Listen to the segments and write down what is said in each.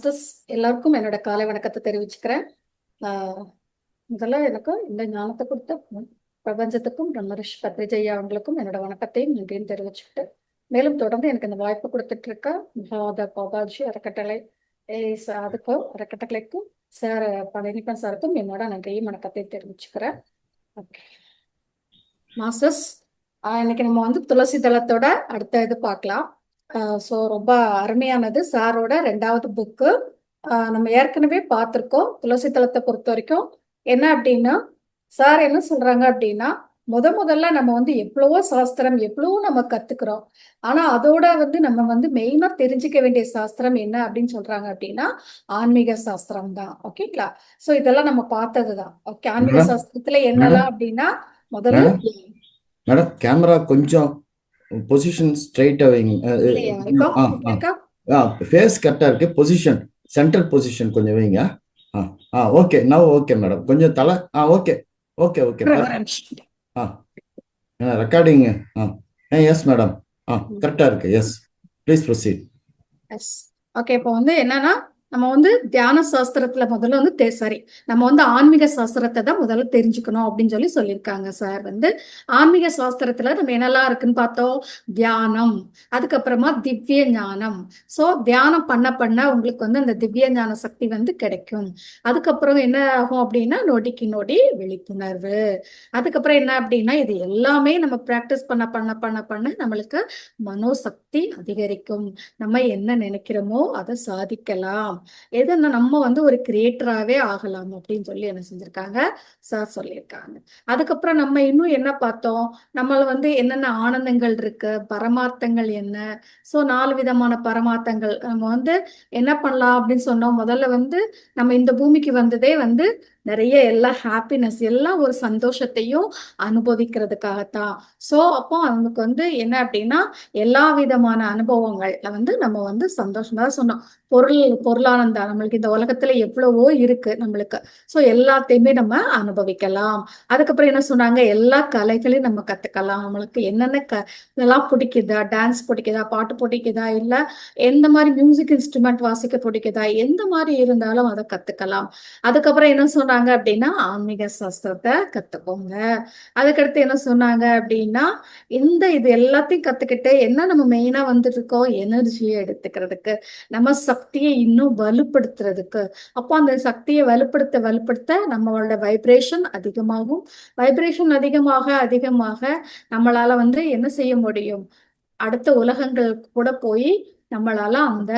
Masters எல்லாருக்கும் என்னோட காலை வணக்கத்தை தெரிவிச்சுக்கிறேன். ஆஹ் முதல்ல எனக்கு இந்த ஞானத்தை கொடுத்த பிரபஞ்சத்துக்கும் பிரம்மரிஷி பத்ரிஜையா அவங்களுக்கும் என்னோட வணக்கத்தையும் நன்றியும் தெரிவிச்சுக்கிட்டு, மேலும் தொடர்ந்து எனக்கு இந்த வாய்ப்பு கொடுத்துட்டு இருக்க மகாத பாபாஜி அறக்கட்டளை அதுக்கும் அறக்கட்டளைக்கும் சார் பழனிப்பன் சாருக்கும் என்னோட நன்றியும் வணக்கத்தையும் தெரிவிச்சுக்கிறேன். ஓகே மாஸ்டர்ஸ், இன்னைக்கு நம்ம வந்து துளசி தளத்தோட அடுத்த இது பார்க்கலாம். ஸோ ரொம்ப அருமையானது சாரோட 2வது புக்கு. நம்ம ஏற்கனவே பார்த்துருக்கோம். துளசி தளத்தை பொறுத்த வரைக்கும் என்ன அப்படின்னா, சார் என்ன சொல்றாங்க அப்படின்னா, முதல்ல நம்ம வந்து எவ்வளவோ சாஸ்திரம் எவ்வளவோ நம்ம கத்துக்கிறோம். ஆனா அதோட வந்து நம்ம வந்து மெயினா தெரிஞ்சுக்க வேண்டிய சாஸ்திரம் என்ன அப்படின்னு சொல்றாங்க அப்படின்னா, ஆன்மீக சாஸ்திரம் தான். ஓகேங்களா? ஸோ இதெல்லாம் நம்ம பார்த்ததுதான். ஓகே, ஆன்மீக மேடம் சாஸ்திரத்துல மேடம் என்னெல்லாம் அப்படின்னா, முதல்ல மேடம் மேடம் கேமரா கொஞ்சம் பொசிஷன் ஸ்ட்ரைட்டா வைங்க. இல்லையா இப்போ ஆ இப்ப ஆ இருக்கா? ஆ ஃபேஸ் கரெக்டா இருக்கு. பொசிஷன் சென்ட்ரல் பொசிஷன் கொஞ்சம் வைங்க. Ah ah okay. Now okay madam. கொஞ்சம் தலை. ஓகே ஓகே ஓகே ஒரு பர். நிமிஷம். Ah recording. Ah yes madam. கரெக்டா இருக்கு. Yes please proceed. Yes. Okay, இப்போ வந்து என்னன்னா, நம்ம வந்து தியான சாஸ்திரத்துல முதல்ல வந்து சாரி, நம்ம வந்து ஆன்மீக சாஸ்திரத்தை தான் முதல்ல தெரிஞ்சுக்கணும் அப்படின்னு சொல்லி சொல்லியிருக்காங்க சார். வந்து ஆன்மீக சாஸ்திரத்துல நம்ம என்னெல்லாம் இருக்குன்னு பார்த்தோம். தியானம், அதுக்கப்புறமா திவ்ய ஞானம். ஸோ தியானம் பண்ண பண்ண உங்களுக்கு வந்து அந்த திவ்ய ஞான சக்தி வந்து கிடைக்கும். அதுக்கப்புறம் என்ன ஆகும் அப்படின்னா, நொடிக்கு நொடி விழிப்புணர்வு. அதுக்கப்புறம் என்ன அப்படின்னா, இது எல்லாமே நம்ம பிராக்டிஸ் பண்ண பண்ண பண்ண பண்ண நம்மளுக்கு மனோசக்தி அதிகரிக்கும். நம்ம என்ன நினைக்கிறோமோ அதை சாதிக்கலாம். எதுன்னா நம்ம வந்து ஒரு கிரியேட்டராகவே ஆகலாம் அப்படின்னு சொல்லி என்ன செஞ்சிருக்காங்க, சார் சொல்லியிருக்காங்க. அதுக்கப்புறம் நம்ம இன்னும் என்ன பார்த்தோம், நம்மள வந்து என்னென்ன ஆனந்தங்கள் இருக்கு, பரமார்த்தங்கள் என்ன. ஸோ 4 விதமான பரமார்த்தங்கள் நம்ம வந்து என்ன பண்ணலாம் அப்படின்னு சொன்னோம். முதல்ல வந்து நம்ம இந்த பூமிக்கு வந்ததே வந்து நிறைய எல்லா ஹாப்பினஸ் எல்லாம் ஒரு சந்தோஷத்தையும் அனுபவிக்கிறதுக்காகத்தான். ஸோ அப்போ அவங்களுக்கு வந்து என்ன அப்படின்னா, எல்லா விதமான அனுபவங்கள்ல வந்து நம்ம வந்து சந்தோஷமா தான் சொன்னோம். பொருளானந்தம் நம்மளுக்கு இந்த உலகத்துல எவ்வளவோ இருக்கு நம்மளுக்கு. ஸோ எல்லாத்தையுமே நம்ம அனுபவிக்கலாம். அதுக்கப்புறம் என்ன சொன்னாங்க, எல்லா கலைகளையும் நம்ம கத்துக்கலாம். நம்மளுக்கு என்னென்ன இதெல்லாம் பிடிக்குதா, டான்ஸ் பிடிக்குதா, பாட்டு பிடிக்குதா, இல்ல எந்த மாதிரி மியூசிக் இன்ஸ்ட்ருமெண்ட் வாசிக்க பிடிக்குதா, எந்த மாதிரி இருந்தாலும் அதை கத்துக்கலாம். அதுக்கப்புறம் என்ன சொன்னாங்க அப்படின்னா, ஆன்மீக சாஸ்திரத்தை கத்துக்கோங்க. அதுக்கடுத்து என்ன சொன்னாங்க அப்படின்னா, இது எல்லாத்தையும் கத்துக்கிட்டு என்ன நம்ம மெயினா வந்துட்டு இருக்கோம், எனர்ஜியை எடுத்துக்கிறதுக்கு, நம்ம சக்தியை இன்னும் வலுப்படுத்துறதுக்கு. அப்போ அந்த சக்தியை வலுப்படுத்த நம்மளோட வைப்ரேஷன் அதிகமாகும். வைப்ரேஷன் அதிகமாக அதிகமாக நம்மளால வந்து என்ன செய்ய முடியும், அடுத்த உலகங்கள் கூட போய் நம்மளால அந்த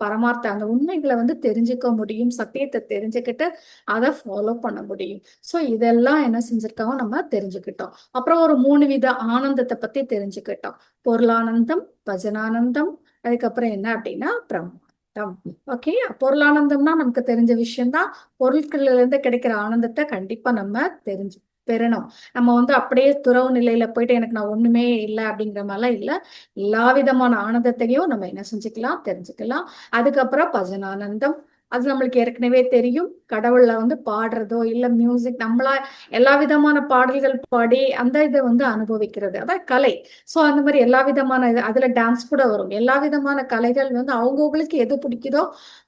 பரமார்த்த அந்த உண்மைகளை வந்து தெரிஞ்சுக்க முடியும். சத்தியத்தை தெரிஞ்சுக்கிட்டு அதை ஃபாலோ பண்ண முடியும். ஸோ இதெல்லாம் என்ன செஞ்சிருக்கோம், நம்ம தெரிஞ்சுக்கிட்டோம். அப்புறம் ஒரு 3 வித ஆனந்தத்தை பத்தி தெரிஞ்சுக்கிட்டோம். பொருளானந்தம், பஜனானந்தம், அதுக்கப்புறம் என்ன அப்படின்னா பிரம்மானந்தம். ஓகே, பொருளானந்தம்னா நமக்கு தெரிஞ்ச விஷயம்தான். பொருட்கள்ல இருந்து கிடைக்கிற ஆனந்தத்தை கண்டிப்பா நம்ம தெரிஞ்சு பெறணும். நம்ம வந்து அப்படியே துறவு நிலையில போயிட்டு எனக்கு நான் ஒண்ணுமே இல்லை அப்படிங்கிற மாதிரிலாம் இல்லை. எல்லா விதமான ஆனந்தத்தையும் நம்ம என்ன செஞ்சுக்கலாம், தெரிஞ்சுக்கலாம். அதுக்கப்புறம் பஜனானந்தம், அது நம்மளுக்கு ஏற்கனவே தெரியும். கடவுள்ல வந்து பாடுறதோ இல்ல மியூசிக் நம்மளா எல்லா விதமான பாடல்கள் பாடி அந்த இதை வந்து அனுபவிக்கிறது, அதான் கலை. ஸோ அந்த மாதிரி எல்லா விதமான இது அதுல டான்ஸ் கூட வரும். எல்லா விதமான கலைகள் வந்து அவங்கவுங்களுக்கு எது பிடிக்குதோ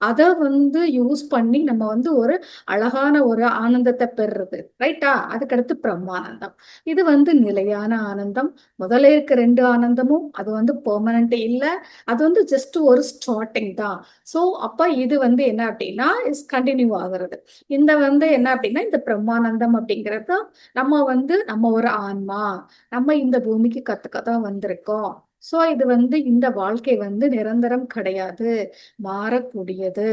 அதை வந்து யூஸ் பண்ணி நம்ம வந்து ஒரு அழகான ஒரு ஆனந்தத்தை பெறுறது. ரைட்டா? அதுக்கடுத்து பிரம்மானந்தம். இது வந்து நிலையான ஆனந்தம். முதல்ல இருக்க 2 ஆனந்தமும் அது வந்து பெர்மனன்ட் இல்ல. அது வந்து ஜஸ்ட் ஒரு ஸ்டார்டிங் தான். ஸோ அப்ப இது வந்து என்ன அப்படின்னா இஸ் கண்டினியூ ஆகுறது. இந்த வந்து என்ன அப்படின்னா இந்த பிரம்மானந்தம் அப்படிங்கிறது நம்ம ஒரு ஆன்மா, நம்ம இந்த பூமிக்கு கத்துக்க தான் வந்திருக்கோம். ஸோ இது வந்து இந்த வாழ்க்கை வந்து நிரந்தரம் கிடையாது, மாறக்கூடியது,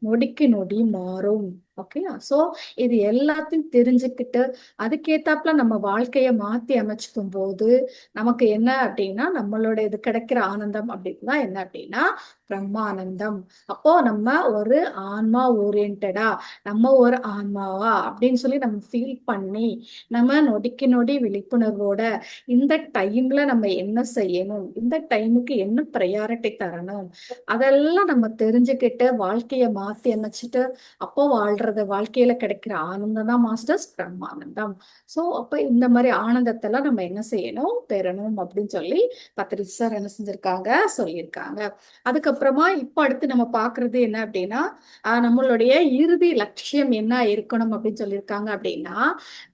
நொடிக்கு நொடி மாறும். ஓகே, ஸோ இது எல்லாத்தையும் தெரிஞ்சுக்கிட்டு அதுக்கேத்தாப்புல நம்ம வாழ்க்கைய மாத்தி அமைச்சுக்கும் போது நமக்கு என்ன அப்படின்னா, நம்மளோட இது கிடைக்கிற ஆனந்தம் அப்படின்னா என்ன அப்படின்னா பிரம்மானந்தம். அப்போ நம்ம ஒரு ஆன்மா ஓரியன்டா, நம்ம ஒரு ஆன்மாவா அப்படின்னு சொல்லி நம்ம ஃபீல் பண்ணி, நம்ம நொடிக்கு நொடி விழிப்புணர்வோட இந்த டைம்ல நம்ம என்ன செய்யணும், இந்த டைமுக்கு என்ன ப்ரையாரிட்டி தரணும், அதெல்லாம் நம்ம தெரிஞ்சுக்கிட்டு வாழ்க்கைய மாத்தி அமைச்சிட்டு அப்போ வாழ்ற வர்றது வாழ்க்கையில கிடைக்கிற ஆனந்தம் தான் மாஸ்டர்ஸ் பிரம்மானந்தம். ஸோ அப்போ இந்த மாதிரி ஆனந்தத்தெல்லாம் நம்ம என்ன செய்யணும், பெறணும் அப்படின்னு சொல்லி பத்திரிஜி சார் என்ன செஞ்சிருக்காங்க, சொல்லியிருக்காங்க. அதுக்கப்புறமா இப்போ அடுத்து நம்ம பார்க்கறது என்ன அப்படின்னா, நம்மளுடைய இறுதி லட்சியம் என்ன இருக்கணும் அப்படின்னு சொல்லியிருக்காங்க அப்படின்னா,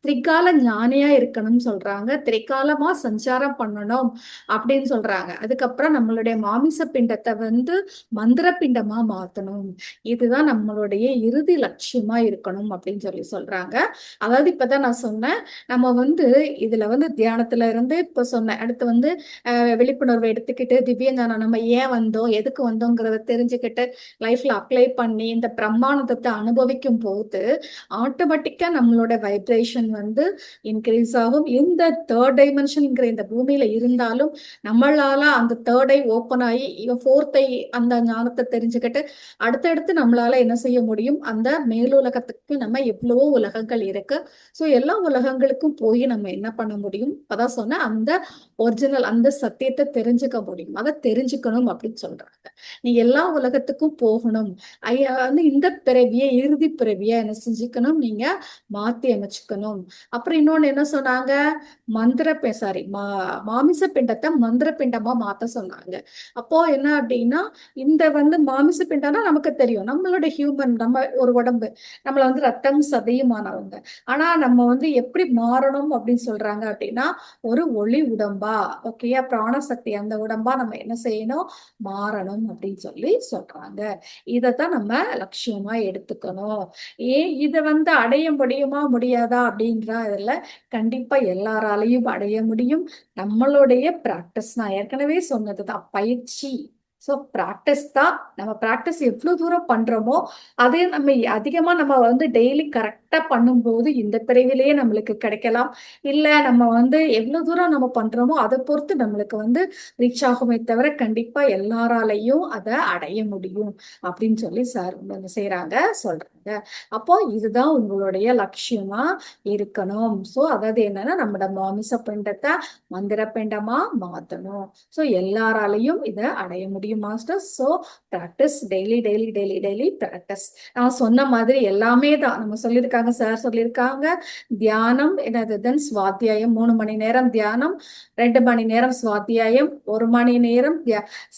திரிகால ஞானியா இருக்கணும்னு சொல்றாங்க, திரிகாலமா சஞ்சாரம் பண்ணணும் அப்படின்னு சொல்றாங்க. அதுக்கப்புறம் நம்மளுடைய மாமிச பிண்டத்தை வந்து மந்திர பிண்டமா மாத்தணும், இதுதான் நம்மளுடைய இறுதி லட்சியமா இருக்கணும் அப்படின்னு சொல்லி சொல்றாங்க. அதாவது இப்பதான் நான் சொன்னேன், நம்ம வந்து இதுல வந்து தியானத்துல இருந்து இப்ப சொன்னேன், அடுத்து வந்து விழிப்புணர்வை எடுத்துக்கிட்டு திவ்ய ஞானம் நம்ம ஏன் வந்தோம், எதுக்கு வந்தோங்கிறத தெரிஞ்சுக்கிட்டு லைஃப்ல அப்ளை பண்ணி இந்த பிரம்மானந்தத்தை அனுபவிக்கும் போது ஆட்டோமேட்டிக்கா நம்மளோட வைப்ரேஷன் வந்து இன்க்ரீஸ் ஆகும். இந்த தேர்ட் டைமென்ஷன்ங்கிற இந்த பூமியில இருந்தாலும் நம்மளால அந்த தேர்ட் ஐ ஓப்பன் ஆகி ஃபோர்த் ஐ அந்த ஞானத்தை தெரிஞ்சுக்கிட்டு அடுத்தடுத்து நம்மளால என்ன செய்ய முடியும், அந்த மேலுலகத்துக்கு நம்ம எவ்வளவோ உலகங்கள் இருக்கு. ஸோ எல்லா உலகங்களுக்கும் போய் நம்ம என்ன பண்ண முடியும், அதான் சொன்ன அந்த ஒரிஜினல் அந்த சத்தியத்தை தெரிஞ்சுக்க முடியும். அதை தெரிஞ்சுக்கணும் அப்படின்னு சொல்றாங்க. நீ எல்லா உலகத்துக்கும் போகணும், வந்து இந்த பிறவியை இறுதி பிறவியை என்ன செஞ்சுக்கணும், நீங்க மாத்தி அமைச்சுக்கணும். அப்புறம் இன்னொன்னு என்ன சொன்னாங்க, சாரி மாமிச பிண்டத்தை மந்திர பிண்டமா மாத்த சொன்னாங்க. அப்போ என்ன அப்படின்னா, இந்த வந்து மாமிச பிண்டம்னா நமக்கு தெரியும், நம்மளோட ஹியூமன், நம்ம ஒரு உடம்பு, நம்மள வந்து ரத்தம் சதையுமானவங்க. ஆனா நம்ம வந்து எப்படி மாறணும் அப்படின்னு சொல்றாங்க அப்படின்னா, ஒரு ஒளி உடம்பா, ஓகேயா, பிராணசக்தி அந்த உடம்பா நம்ம என்ன செய்யணும், மாறணும் அப்படின்னு சொல்லி சொல்றாங்க. இதைத்தான் நம்ம லட்சியமா எடுத்துக்கணும். இதை வந்து அடைய முடியுமா முடியாதா அப்படின்றா இதுல கண்டிப்பா எல்லாராலையும் அடைய முடியும். நம்மளுடைய பிராக்டிஸ், நான் ஏற்கனவே சொன்னதுதான், பயிற்சி. ஸோ ப்ராக்டிஸ் தான். நம்ம ப்ராக்டிஸ் எவ்வளோ தூரம் பண்றோமோ அதே நம்ம அதிகமா நம்ம வந்து டெய்லி கரெக்டா பண்ணும்போது இந்த பிறவிலேயே நம்மளுக்கு கிடைக்கலாம். இல்ல நம்ம வந்து எவ்வளவு தூரம் நம்ம பண்றோமோ அதை பொறுத்து நம்மளுக்கு வந்து ரீச் ஆகுமே தவிர கண்டிப்பா எல்லாராலையும் அதை அடைய முடியும் அப்படின்னு சொல்லி சார் வந்து என்ன செய்யறாங்க, சொல்றாங்க. அப்போ இதுதான் உங்களுடைய லட்சியமா இருக்கணும். ஸோ அதாவது என்னன்னா, நம்மளோட மாமிச பிண்டத்தை மந்திர பிண்டமா மாத்தணும். ஸோ எல்லாராலையும் இதை அடைய முடியும் masters. So practice, daily daily daily daily practice. நான் சொன்ன மாதிரி எல்லாமே தான் நம்ம சொல்லியிருக்காங்க, சார் சொல்லியிருக்காங்க. தியானம் என்னது, தென் சுவாத்தியாயம் 3 மணி நேரம் தியானம், 2 மணி நேரம் சுவாத்தியாயம், 1 மணி நேரம்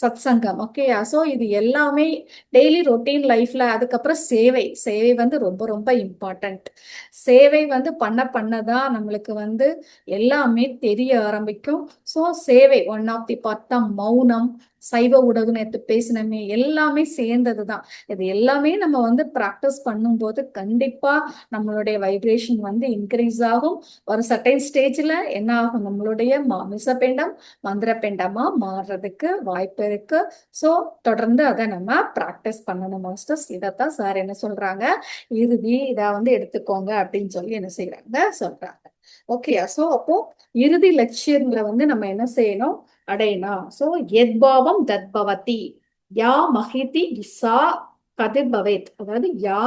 சத் சங்கம். ஓகேயா? ஸோ இது எல்லாமே டெய்லி ரொட்டீன் லைஃப்ல. அதுக்கப்புறம் சேவை, சேவை வந்து ரொம்ப ரொம்ப இம்பார்ட்டன்ட். சேவை வந்து பண்ணதான் நம்மளுக்கு வந்து எல்லாமே தெரிய ஆரம்பிக்கும். ஸோ சேவை ஒன் ஆஃப் தி பார்ட் தான். மௌனம், சைவ உணவு, நேற்று பேசினமே, எல்லாமே சேர்ந்தது தான். இது எல்லாமே நம்ம வந்து ப்ராக்டிஸ் பண்ணும்போது கண்டிப்பா நம்மளுடைய வைப்ரேஷன் வந்து இன்க்ரீஸ் ஆகும். ஒரு சர்டைன் ஸ்டேஜ்ல என்ன ஆகும், நம்மளுடைய மாமிச பிண்டம் மந்திர பிண்டமா மாறுறதுக்கு வாய்ப்பு இருக்கு. ஸோ தொடர்ந்து அதை நம்ம ப்ராக்டிஸ் பண்ணணும் மாஸ்டர்ஸ். இதைத்தான் சார் என்ன சொல்றாங்க, இறுதி இதை வந்து எடுத்துக்கோங்க அப்படின்னு சொல்லி என்ன செய்யறாங்க, சொல்றாங்க. ஓகேயா? ஸோ அப்போ இறுதி லட்சியங்களை வந்து நம்ம என்ன செய்யணும், அடையணும். ஸோ எத்பாவம் தத்பவதி, யா மகிதி சா கதிர்பவேத். அதாவது யா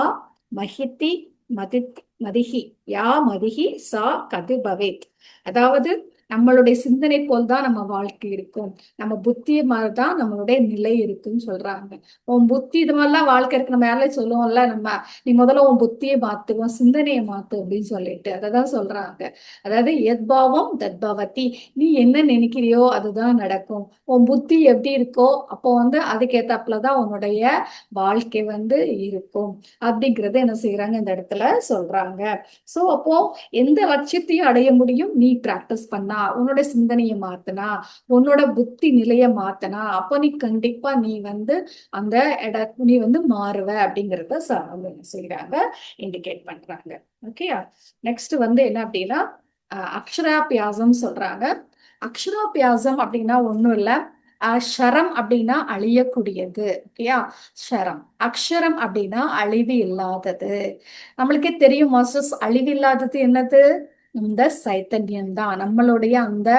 மகிதி மதிஹி, யா மதிஹி சா கதிர்பவேத். அதாவது நம்மளுடைய சிந்தனை போல் தான் நம்ம வாழ்க்கை இருக்கும், நம்ம புத்தி மாதிரிதான் நம்மளுடைய நிலை இருக்குன்னு சொல்றாங்க. உன் புத்தி இது மாதிரிலாம் வாழ்க்கை இருக்கு, நம்ம யாராலையும் சொல்லுவோம்ல, நம்ம நீ முதல்ல உன் புத்தியை மாத்து, உன் சிந்தனையை மாத்து அப்படின்னு சொல்லிட்டு அததான் சொல்றாங்க. அதாவது எத்பாவம் தத்பவதி, நீ என்ன நினைக்கிறியோ அதுதான் நடக்கும். உன் புத்தி எப்படி இருக்கோ அப்போ வந்து அதுக்கேத்தாப்புலதான் உன்னுடைய வாழ்க்கை வந்து இருக்கும் அப்படிங்கறத என்ன செய்யறாங்க இந்த இடத்துல சொல்றாங்க. சோ அப்போ எந்த லட்சியத்தையும் அடைய முடியும், நீ பிராக்டிஸ் பண்ணா, உன்னோட சிந்தனையை மாத்தினா, உன்னோட புத்தி நிலைய மாத்தினா, அப்போ நீ கண்டிப்பா நீ வந்து அந்த நீ வந்து மாறுவ அப்படிங்கறத சார் என்ன செய்யறாங்க, இண்டிகேட் பண்றாங்க. ஓகேயா? நெக்ஸ்ட் வந்து என்ன அப்படின்னா, அக்ஷராபியாசம் சொல்றாங்க. அக்ஷராபியாசம் அப்படின்னா ஒண்ணும் இல்ல, ஷரம் அப்படின்னா அழியக்கூடியது. ஓகேயா? ஷரம். அக்ஷரம் அப்படின்னா அழிவு இல்லாதது. நம்மளுக்கே தெரியும் மாஸ்டர்ஸ், அழிவு இல்லாதது என்னது, இந்த சைத்தன்யம் தான் நம்மளுடைய அந்த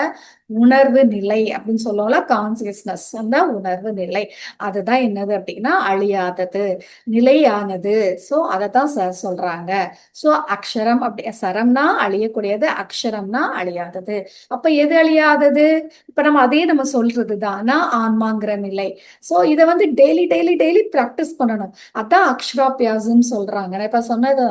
உணர்வு நிலை அப்படின்னு சொல்லுவோம்ல, கான்சியஸ்னஸ், அந்த உணர்வு நிலை. அதுதான் என்னது அப்படின்னா அழியாதது, நிலையானது. ஸோ அதை தான் சார் சொல்றாங்க. ஸோ அக்ஷரம் அப்படி, சரம்னா அழியக்கூடியது, அக்ஷரம்னா அழியாதது. அப்ப எது அழியாதது? இப்ப நம்ம சொல்றது தானா ஆன்மாங்கிற நிலை. ஸோ இதை வந்து டெய்லி டெய்லி டெய்லி ப்ராக்டிஸ் பண்ணணும். அதான் அக்ஷராபியாசம் சொல்றாங்க. நான் இப்ப சொன்னது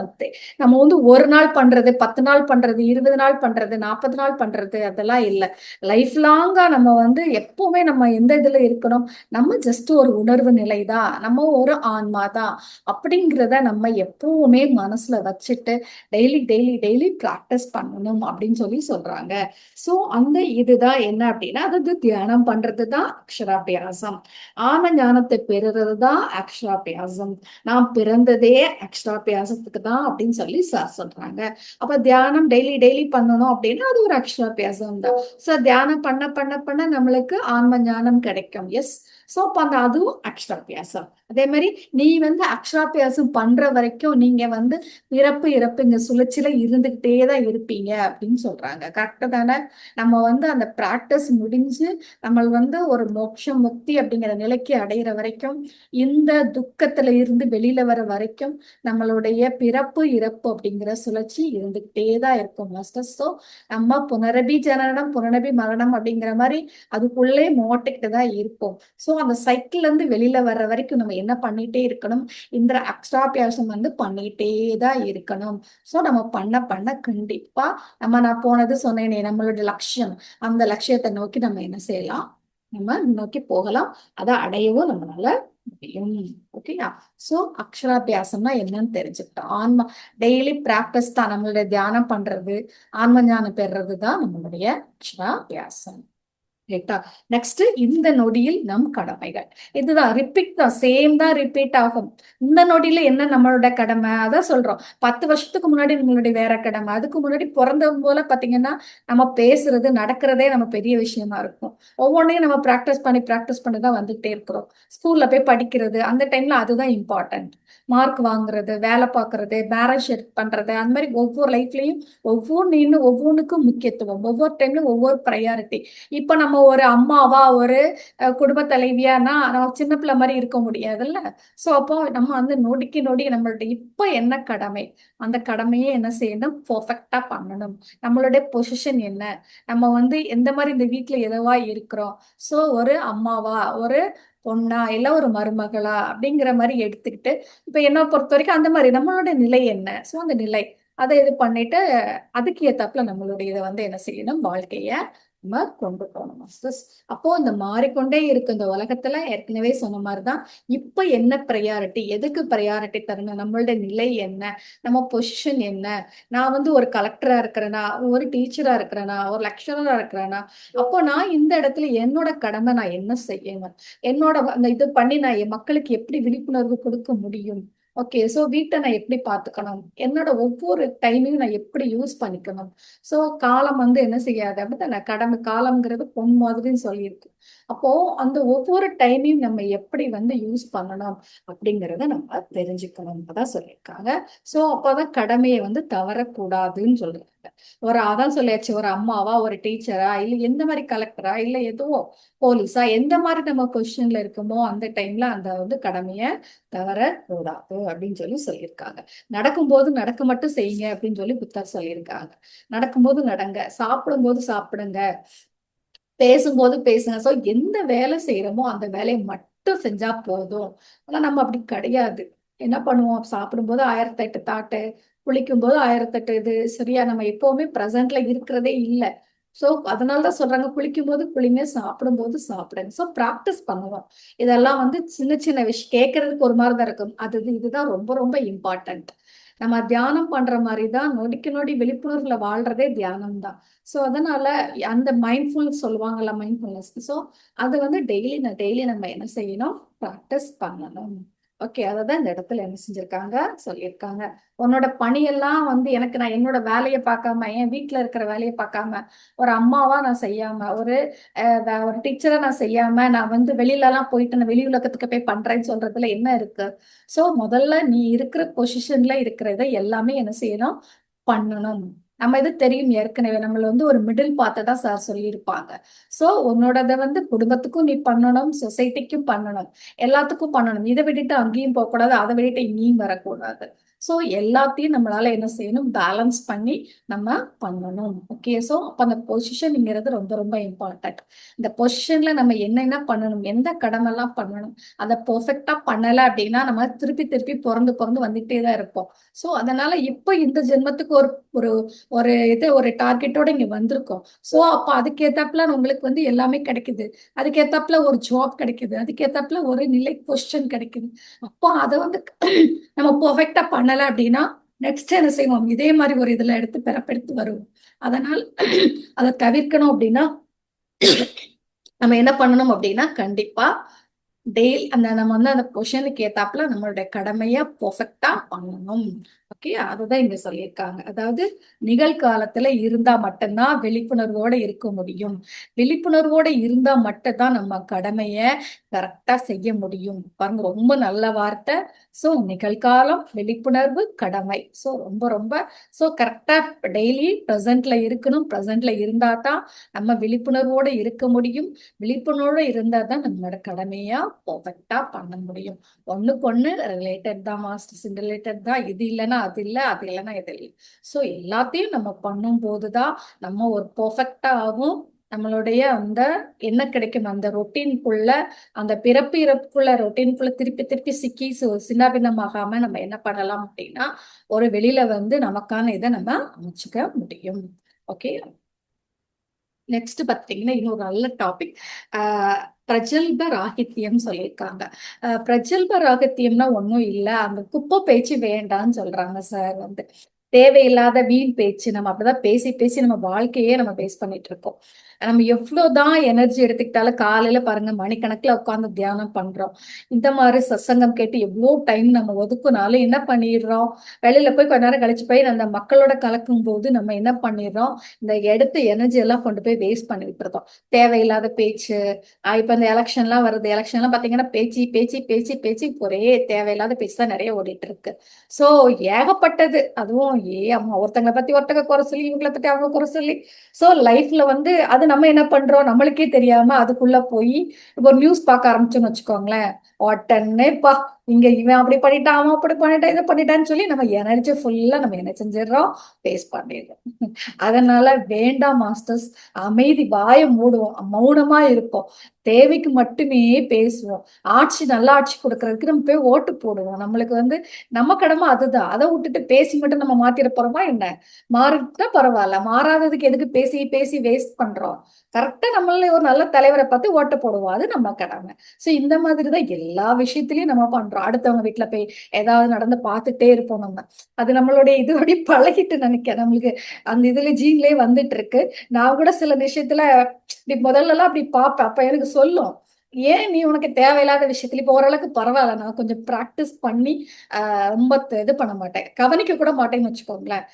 நம்ம வந்து ஒரு நாள் பண்றது, 10 நாள் பண்றது, 20 நாள் பண்றது, 40 நாள் பண்றது, அதெல்லாம் இல்லை. லைஃப் லாங்கா நம்ம வந்து எப்பவுமே நம்ம எந்த இதுல இருக்கணும், நம்ம ஜஸ்ட் ஒரு உணர்வு நிலை தான், நம்ம ஒரு ஆன்மா தான் அப்படிங்கிறத நம்ம எப்பவுமே மனசுல வச்சுட்டு டெய்லி டெய்லி டெய்லி ப்ராக்டிஸ் பண்ணணும் அப்படின்னு சொல்றாங்க. ஸோ அந்த இதுதான் என்ன அப்படின்னா, அது தியானம் பண்றது தான் அக்ஷராபியாசம். ஆன ஞானத்தை பெறுறது தான் அக்ஷராபியாசம். நாம் பிறந்ததே அக்ஷராபியாசத்துக்கு தான் அப்படின்னு சார் சொல்றாங்க. அப்ப தியானம் டெய்லி டெய்லி பண்ணணும் அப்படின்னா அது ஒரு அக்ஷராபியாசம் தான். சோ தியானம் பண்ண பண்ண பண்ண நம்மளுக்கு ஆன்ம ஞானம் கிடைக்கும். எஸ். சோ அப்ப அதுவும் அக்ஷராபியாசம். அதே மாதிரி நீ வந்து அக்ஷராபியாசம் பண்ற வரைக்கும் நீங்க வந்து பிறப்பு இறப்பு இங்க சுழற்சியில இருந்துகிட்டே தான் இருப்பீங்க அப்படின்னு சொல்றாங்க. கரெக்டு தானே? நம்ம வந்து அந்த பிராக்டிஸ் முடிஞ்சு நம்ம வந்து ஒரு மோட்சம் முக்தி அப்படிங்கிற நிலைக்கு அடையிற வரைக்கும், இந்த துக்கத்துல இருந்து வெளியில வர வரைக்கும் நம்மளுடைய பிறப்பு இறப்பு அப்படிங்கிற சுழற்சி இருந்துகிட்டே தான் இருக்கும் மாஸ்டர். ஸோ நம்ம புனரபி ஜனனம் புனரபி மரணம் அப்படிங்கிற மாதிரி அதுக்குள்ளே மோட்டிக்கிட்டு தான் இருப்போம். ஸோ அந்த சைக்கிள்ல இருந்து வெளியில வர்ற வரைக்கும் நம்ம என்ன பண்ணிட்டே இருக்கணும், இந்த அக்ஷராபியாசம் வந்து பண்ணிட்டே தான் இருக்கணும். ஸோ நம்ம பண்ண பண்ண கண்டிப்பா நான் போனது சொன்னேனே, நம்மளுடைய லட்சியம், அந்த லட்சியத்தை நோக்கி நம்ம என்ன செய்யலாம், நம்ம நோக்கி போகலாம். அதை அடையவும் நம்மளால முடியும். ஓகேயா? சோ அக்ஷராபியாசம்னா என்னன்னு தெரிஞ்சுக்கிட்டோம். ஆன்மா டெய்லி பிராக்டிஸ் தான், நம்மளுடைய தியானம் பண்றது, ஆன்ம ஞானம் பெறுறது தான் நம்மளுடைய அக்ஷராபியாசம். ரைட்டா? நெக்ஸ்ட், இந்த நொடியில் நம் கடமைகள். இதுதான் ரிப்பீட் தான், சேம் தான் ரிப்பீட் ஆகும். இந்த நொடியில என்ன நம்மளோட கடமை, அதான் சொல்றோம். 10 வருஷத்துக்கு முன்னாடி நம்மளுடைய வேற கடமை, அதுக்கு முன்னாடி பிறந்தவங்க போல பாத்தீங்கன்னா நம்ம பேசுறது நடக்கிறதே நம்ம பெரிய விஷயமா இருக்கும். ஒவ்வொன்றையும் நம்ம ப்ராக்டிஸ் பண்ணி தான் வந்துகிட்டே இருக்கிறோம். ஸ்கூல்ல போய் படிக்கிறது, அந்த டைம்ல அதுதான் இம்பார்ட்டன்ட். மார்க் வாங்குறது, வேலை பார்க்கறது, மேரேஜ் பண்றது, அந்த மாதிரி ஒவ்வொரு லைஃப்லயும் ஒவ்வொன்றுக்கும் முக்கியத்துவம், ஒவ்வொரு டைம்லயும் ஒவ்வொரு ப்ரையாரிட்டி. இப்ப நம்ம ஒரு அம்மாவா, ஒரு குடும்ப தலைவியானா நம்ம சின்ன பிள்ளை மாதிரி இருக்க முடியாதுல்ல. சோ அப்போ நம்ம வந்து நொடிக்கு நொடி நம்மளுடைய இப்ப என்ன கடமை, அந்த கடமையை என்ன செய்யணும், பெர்ஃபெக்டா பண்ணணும். நம்மளுடைய பொசிஷன் என்ன, நம்ம வந்து எந்த மாதிரி இந்த வீட்டுல எதுவா இருக்கிறோம். சோ ஒரு அம்மாவா, ஒரு பொண்ணா, இல்ல ஒரு மருமகளா அப்படிங்கிற மாதிரி எடுத்துக்கிட்டு, இப்ப என்ன பொறுத்த வரைக்கும் அந்த மாதிரி நம்மளோட நிலை என்ன, சோ அந்த நிலை அதை இது பண்ணிட்டு அதுக்கு ஏத்தாப்புல நம்மளுடைய இதை வந்து என்ன செய்யணும், வாழ்க்கைய நம்ம கொண்டு போகணும் மாஸ்டர்ஸ். அப்போ இந்த மாறிக்கொண்டே இருக்கு இந்த உலகத்துல, ஏற்கனவே சொன்ன மாதிரிதான் இப்ப என்ன ப்ரையாரிட்டி, எதுக்கு ப்ரையாரிட்டி தரணும், நம்மளுடைய நிலை என்ன, நம்ம பொசிஷன் என்ன. நான் வந்து ஒரு கலெக்டரா இருக்கிறேனா, ஒரு டீச்சரா இருக்கிறேனா, ஒரு லெக்சரரா இருக்கிறேனா, அப்போ நான் இந்த இடத்துல என்னோட கடமை நான் என்ன செய்யணும், என்னோட அந்த இது பண்ணி நான் என் மக்களுக்கு எப்படி விழிப்புணர்வு கொடுக்க முடியும். ஓகே, சோ வீட்டை நான் எப்படி பாத்துக்கணும், என்னோட ஒவ்வொரு டைமையும் நான் எப்படி யூஸ் பண்ணிக்கணும். சோ காலம் வந்து என்ன செய்யாது அப்படிதான், கடமை காலம்ங்கிறது பொன் மாதிரின்னு சொல்லியிருக்கு. அப்போ அந்த ஒவ்வொரு டைமையும் நம்ம எப்படி வந்து யூஸ் பண்ணணும் அப்படிங்கிறத நம்ம தெரிஞ்சுக்கணும், அதான் சொல்லியிருக்காங்க. சோ அப்பதான் கடமையை வந்து தவறக்கூடாதுன்னு சொல்றாங்க. அதான் சொல்லியாச்சு, ஒரு அம்மாவா, ஒரு டீச்சரா, இல்ல எந்த மாதிரி கலெக்டரா, இல்ல எதுவோ போலீஸா, எந்த மாதிரி நம்ம கொஸ்டின்ல இருக்குமோ அந்த டைம்ல அந்த வந்து கடமைய தவறக்கூடாது அப்படின்னு சொல்லியிருக்காங்க. நடக்கும்போது நடக்க மட்டும் செய்யுங்க அப்படின்னு புத்தர் சொல்லியிருக்காங்க. நடக்கும்போது நடங்க, சாப்பிடும்போது சாப்பிடுங்க, பேசும்போது பேசுங்க. சோ எந்த வேலை செய்யறோமோ அந்த வேலையை மட்டும் செஞ்சா போதும். ஆனா நம்ம அப்படி கிடையாது. என்ன பண்ணுவோம், சாப்பிடும்போது 1008 தாட்டு, குளிக்கும் போது 1008 இது. சரியா? நம்ம எப்பவுமே பிரசன்ட்ல இருக்கிறதே இல்ல. சோ அதனாலதான் சொல்றாங்க, குளிக்கும் போது குளிங்க, சாப்பிடும்போது சாப்பிடுங்க. சோ பிராக்டிஸ் பண்ணுவோம். இதெல்லாம் வந்து சின்ன சின்ன விஷயம் கேட்கறதுக்கு ஒரு மாதிரி தான் இருக்கும். இதுதான் ரொம்ப ரொம்ப இம்பார்ட்டன்ட். நம்ம தியானம் பண்ற மாதிரிதான் நொடிக்கு நொடி விழிப்புணர்வுல வாழ்றதே தியானம் தான். சோ அதனால அந்த மைண்ட்ஃபுல் சொல்லுவாங்கல்ல, மைண்ட்ஃபுல்னஸ். சோ அது வந்து டெய்லி நம்ம என்ன செய்யணும், ப்ராக்டிஸ் பண்ணணும். ஓகே, அததான் இந்த இடத்துல என்ன செஞ்சிருக்காங்க, சொல்லியிருக்காங்க. உன்னோட பணியெல்லாம் வந்து நான் என்னோட வேலையை பார்க்காம, என் வீட்டுல இருக்கிற வேலையை பார்க்காம, ஒரு அம்மாவா நான் செய்யாம, ஒரு டீச்சரா நான் செய்யாம, நான் வந்து வெளியில எல்லாம் போயிட்டு நான் வெளி உலகத்துக்கு போய் பண்றேன்னு சொல்றதுல என்ன இருக்கு. சோ முதல்ல நீ இருக்கிற பொசிஷன்ல இருக்கிறத எல்லாமே என்ன செய்யணும், பண்ணணும். நம்ம இது தெரியும் ஏற்கனவே நம்மள வந்து ஒரு மிடில் பார்த்து தான் சார் சொல்லியிருப்பாங்க. சோ உன்னோடத வந்து குடும்பத்துக்கும் நீ பண்ணணும், சொசைட்டிக்கும் பண்ணணும், எல்லாத்துக்கும் பண்ணணும். இதை விட்டுட்டு அங்கேயும் போகக்கூடாது, அதை விட்டுட்டு இங்கேயும் வரக்கூடாது. சோ எல்லாத்தையும் நம்மளால என்ன செய்யணும், பேலன்ஸ் பண்ணி நம்ம பண்ணணும். ஓகே, சோ அப்ப அந்த பொசிஷன்ங்கிறது ரொம்ப ரொம்ப இம்பார்ட்டன்ட். இந்த பொசிஷன்ல நம்ம என்னென்ன பண்ணணும், எந்த கடமைலாம் பண்ணணும், அதை பெர்ஃபெக்டா பண்ணல அப்படின்னா நம்ம திருப்பி திருப்பி பிறந்து பிறந்து வந்துட்டே தான் இருப்போம். சோ அதனால இப்போ இந்த ஜென்மத்துக்கு ஒரு ஒரு ஒரு டார்கெட்டோட இங்க வந்திருக்கோம். சோ அப்ப அதுக்கேத்தாப்புல உங்களுக்கு வந்து எல்லாமே கிடைக்குது, அதுக்கேத்தாப்புல ஒரு ஜாப் கிடைக்குது, அதுக்கேத்தாப்புல ஒரு நிலை பொசிஷன் கிடைக்குது. அப்போ அதை வந்து நம்ம பெர்ஃபெக்டா பண்ணல அப்படின்னா நெக்ஸ்ட் என்ன செய்வோம், இதே மாதிரி ஒரு இதுல எடுத்து பிறப்பெடுத்து வருவோம். அதனால் அதை தவிர்க்கணும் அப்படின்னா நம்ம என்ன பண்ணணும் அப்படின்னா கண்டிப்பா டெய்லி நம்ம வந்து அந்த பொசிஷனுக்கு ஏத்தாப்புல நம்மளுடைய கடமையை பெர்ஃபெக்டா பண்ணணும். ஓகே, அதுதான் இங்க சொல்லியிருக்காங்க. அதாவது நிகழ்காலத்துல இருந்தா மட்டும்தான் விழிப்புணர்வோட இருக்க முடியும். விழிப்புணர்வோட இருந்தா மட்டும்தான் நம்ம கடமைய கரெக்டா செய்ய முடியும். பாருங்க, ரொம்ப நல்ல வார்த்தை. சோ நிகழ்காலம், விழிப்புணர்வு, கடமை. சோ ரொம்ப ரொம்ப கரெக்டா டெய்லி ப்ரெசென்ட்ல இருக்கணும். ப்ரெசென்ட்ல இருந்தா தான் நம்ம விழிப்புணர்வோட இருக்க முடியும். விழிப்புணர்வோட இருந்தா தான் நம்மளோட கடமையா பெர்ஃபெக்டா பண்ண முடியும். ஒண்ணுக்கு ஒண்ணு ரிலேட்டட் தான் மாஸ்டர்ஸ், ரிலேட்டட் தான். இது இல்லைன்னா அது இல்லை, அது இல்லைன்னா இது இல்லை. ஸோ எல்லாத்தையும் நம்ம பண்ணும் போதுதான் நம்ம ஒரு பெர்ஃபெக்டா ஆகும். நம்மளுடைய அந்த என்ன கிடைக்கும், அந்த ரொட்டீனுக்குள்ள, அந்த பிறப்பு இறப்புக்குள்ள ரொட்டீனுக்குள்ள திருப்பி திருப்பி சிக்கி சின்னாபின்னமாகாம நம்ம என்ன பண்ணலாம் அப்படின்னா ஒரு வெளியில வந்து நமக்கான இதை நம்ம அமைச்சுக்க முடியும். ஓகே, நெக்ஸ்ட் பாத்தீங்கன்னா இன்னொரு நல்ல டாபிக், பிரஜல்ப ராகித்யம் சொல்லியிருக்காங்க. பிரஜல்ப ராகித்யம்னா ஒன்றும் இல்லை, அந்த குப்பை பேச்சு வேண்டாம்னு சொல்றாங்க சார். வந்து தேவையில்லாத வீண் பேச்சு, நம்ம அப்படிதான் பேசி பேசி நம்ம வாழ்க்கையே நம்ம பேஸ் பண்ணிட்டு இருக்கோம். நம்ம எவ்வளவுதான் எனர்ஜி எடுத்துக்கிட்டாலும் காலையில பாருங்க மணிக்கணக்குல உட்காந்து தியானம் பண்றோம். இந்த மாதிரி சத்சங்கம் கேட்டு எவ்வளோ டைம் நம்ம ஒதுக்குனாலும் என்ன பண்ணிடுறோம், வெளியில போய் கொஞ்ச நேரம் கழிச்சு போய் அந்த மக்களோட கலக்கும் போது நம்ம என்ன பண்ணிடுறோம், இந்த எடுத்த எனர்ஜி எல்லாம் கொண்டு போய் வேஸ்ட் பண்ணிட்டு இருக்கோம். தேவையில்லாத பேச்சு. இப்ப இந்த எலெக்ஷன்லாம் வருது, எலெக்ஷன்லாம் பாத்தீங்கன்னா பேச்சு பேச்சு பேச்சு பேச்சு, ஒரே தேவையில்லாத பேச்சு தான் நிறைய ஓடிட்டு இருக்கு. சோ ஏகப்பட்டது. அதுவும் அம்மா ஒருத்தங்களை பத்தி ஒருத்தங்க குறை சொல்லி, இவங்களை பத்தி அவங்க குறை சொல்லி. சோ லைஃப்ல வந்து அது நம்ம என்ன பண்றோம், நம்மளுக்கே தெரியாம அதுக்குள்ள போய் இப்போ ஒரு நியூஸ் பார்க்க ஆரம்பிச்சோம்னு வச்சுக்கோங்களேன், உடனேப்பா இங்க இவன் அப்படி பண்ணிட்டான், அவன் அப்படி பண்ணிட்டான், இதை பண்ணிட்டான்னு சொல்லி நம்ம எனர்ஜி ஃபுல்லா நம்ம என்ன செஞ்சிடறோம், வேஸ்ட் பண்ணிடுறோம். அதனால வேண்டாம் மாஸ்டர்ஸ், அமைதி, வாயை மூடுவோம், மௌனமா இருப்போம், தேவைக்கு மட்டுமே பேசுவோம். ஆட்சி, நல்ல ஆட்சி கொடுக்கறதுக்கு நம்ம போய் ஓட்டு போடுவோம். நம்மளுக்கு வந்து நம்ம கடமை அதுதான். அதை விட்டுட்டு பேசி மட்டும் நம்ம மாத்திர போறோமா என்ன, மாறிட்டா பரவாயில்ல, மாறாததுக்கு எதுக்கு பேசி பேசி வேஸ்ட் பண்றோம். கரெக்டா நம்மள ஒரு நல்ல தலைவரை பார்த்து ஓட்டு போடுவோம், அது நம்ம கடமை. சோ இந்த மாதிரிதான் எல்லா விஷயத்திலயும் நம்ம பண்றோம். அடுத்தவங்க வீட்டுல போய் ஏதாவது நடந்து பார்த்துட்டே இருப்போம் நம்ம. அது நம்மளுடைய இதோட பழகிட்டு நினைக்கிறேன், நம்மளுக்கு அந்த இதுல ஜீன்லயே வந்துட்டு இருக்கு. நான் கூட சில விஷயத்துல இப்படி முதல்ல எல்லாம் அப்படி பார்ப்பேன். அப்ப எனக்கு சொல்லும், ஏன் நீ உனக்கு தேவையில்லாத விஷயத்துல இப்ப ஓரளவுக்கு பரவாயில்ல, நான் கொஞ்சம் ப்ராக்டிஸ் பண்ணி ரொம்ப இது பண்ண மாட்டேன், கவனிக்க கூட மாட்டேன்னு வச்சுக்கோங்களேன்.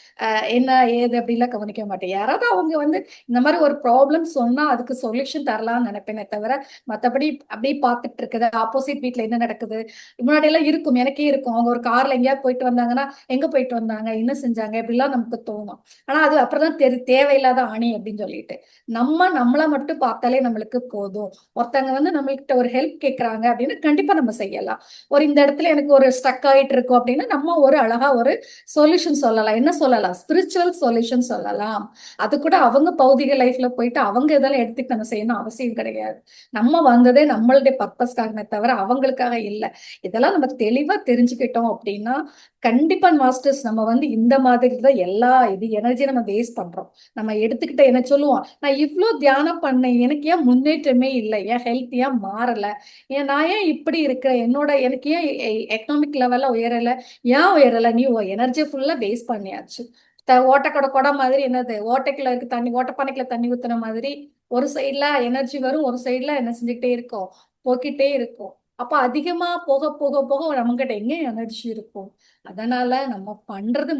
என்ன ஏது அப்படிலாம் கவனிக்க மாட்டேன். யாராவது அவங்க வந்து இந்த மாதிரி ஒரு ப்ராப்ளம் சொன்னா அதுக்கு சொல்யூஷன் தரலாம்னு நினைப்பேனே தவிர மற்றபடி அப்படியே பார்த்துட்டு இருக்குது. ஆப்போசிட் வீட்ல என்ன நடக்குது, முன்னாடி எல்லாம் இருக்கும், எனக்கே இருக்கும். அவங்க ஒரு கார்ல எங்கேயாவது போயிட்டு வந்தாங்கன்னா எங்க போயிட்டு வந்தாங்க, என்ன செஞ்சாங்க, இப்படிலாம் நமக்கு தோணும். ஆனா அது அப்புறம் தான் தேவையில்லாத ஆணி அப்படின்னு சொல்லிட்டு நம்மளை மட்டும் பார்த்தாலே நம்மளுக்கு போதும். ஒருத்தங்க வந்து நம்மள்கிட்ட ஒரு ஹெல்ப் கேட்கறாங்க அப்படின்னா கண்டிப்பா நம்ம செய்யலாம். ஒரு இந்த இடத்துல எனக்கு ஒரு ஸ்டக் ஆயிட்டு இருக்கும் அப்படின்னா நம்ம ஒரு அழகா ஒரு சொல்யூஷன் சொல்லலாம். என்ன சொல்லலாம், ஸ்பிரிச்சுவல் சொல்யூஷன் சொல்லலாம். அது கூட அவங்க பௌதிக லைஃப்ல போயிட்டு அவங்க இதெல்லாம் எடுத்துட்டு நம்ம செய்யணும் அவசியம் கிடையாது. நம்ம வந்ததே நம்மளுடைய பர்பஸ்க்காகவே தவிர அவங்களுக்காக இல்லை. இதெல்லாம் நம்ம தெளிவா தெரிஞ்சுக்கிட்டோம் அப்படின்னா கண்டிப்பா மாஸ்டர்ஸ் நம்ம வந்து இந்த மாதிரி தான் எல்லா இது எனர்ஜி நம்ம வேஸ்ட் பண்றோம். நம்ம எடுத்துக்கிட்ட என்ன சொல்லுவோம், நான் இவ்ளோ தியானம் பண்ணேன், எனக்கு ஏன் முன்னேற்றமே இல்லை, என் ஹெல்த் ஏன் மாறல, நான் ஏன் இப்படி இருக்கிறேன், எனக்கு ஏன் எக்கனாமிக் லெவல்ல உயரல, ஏன் உயரல, நீ எனர்ஜி ஃபுல்லா வேஸ்ட் பண்ணியாச்சு. ஓட்டக்கடை குடம் மாதிரி, என்னது ஓட்டைக்குள்ள இருக்கு தண்ணி, ஓட்டப்பானைக்குள்ள தண்ணி ஊத்துன மாதிரி ஒரு சைட்ல எனர்ஜி வரும், ஒரு சைட்ல என்ன செஞ்சுக்கிட்டே இருக்கும், போக்கிட்டே இருக்கும். அப்ப அதிகமா போக போக போக நம்மகிட்ட எங்க எனர்ஜி இருக்கும். அதனால நம்ம பண்றது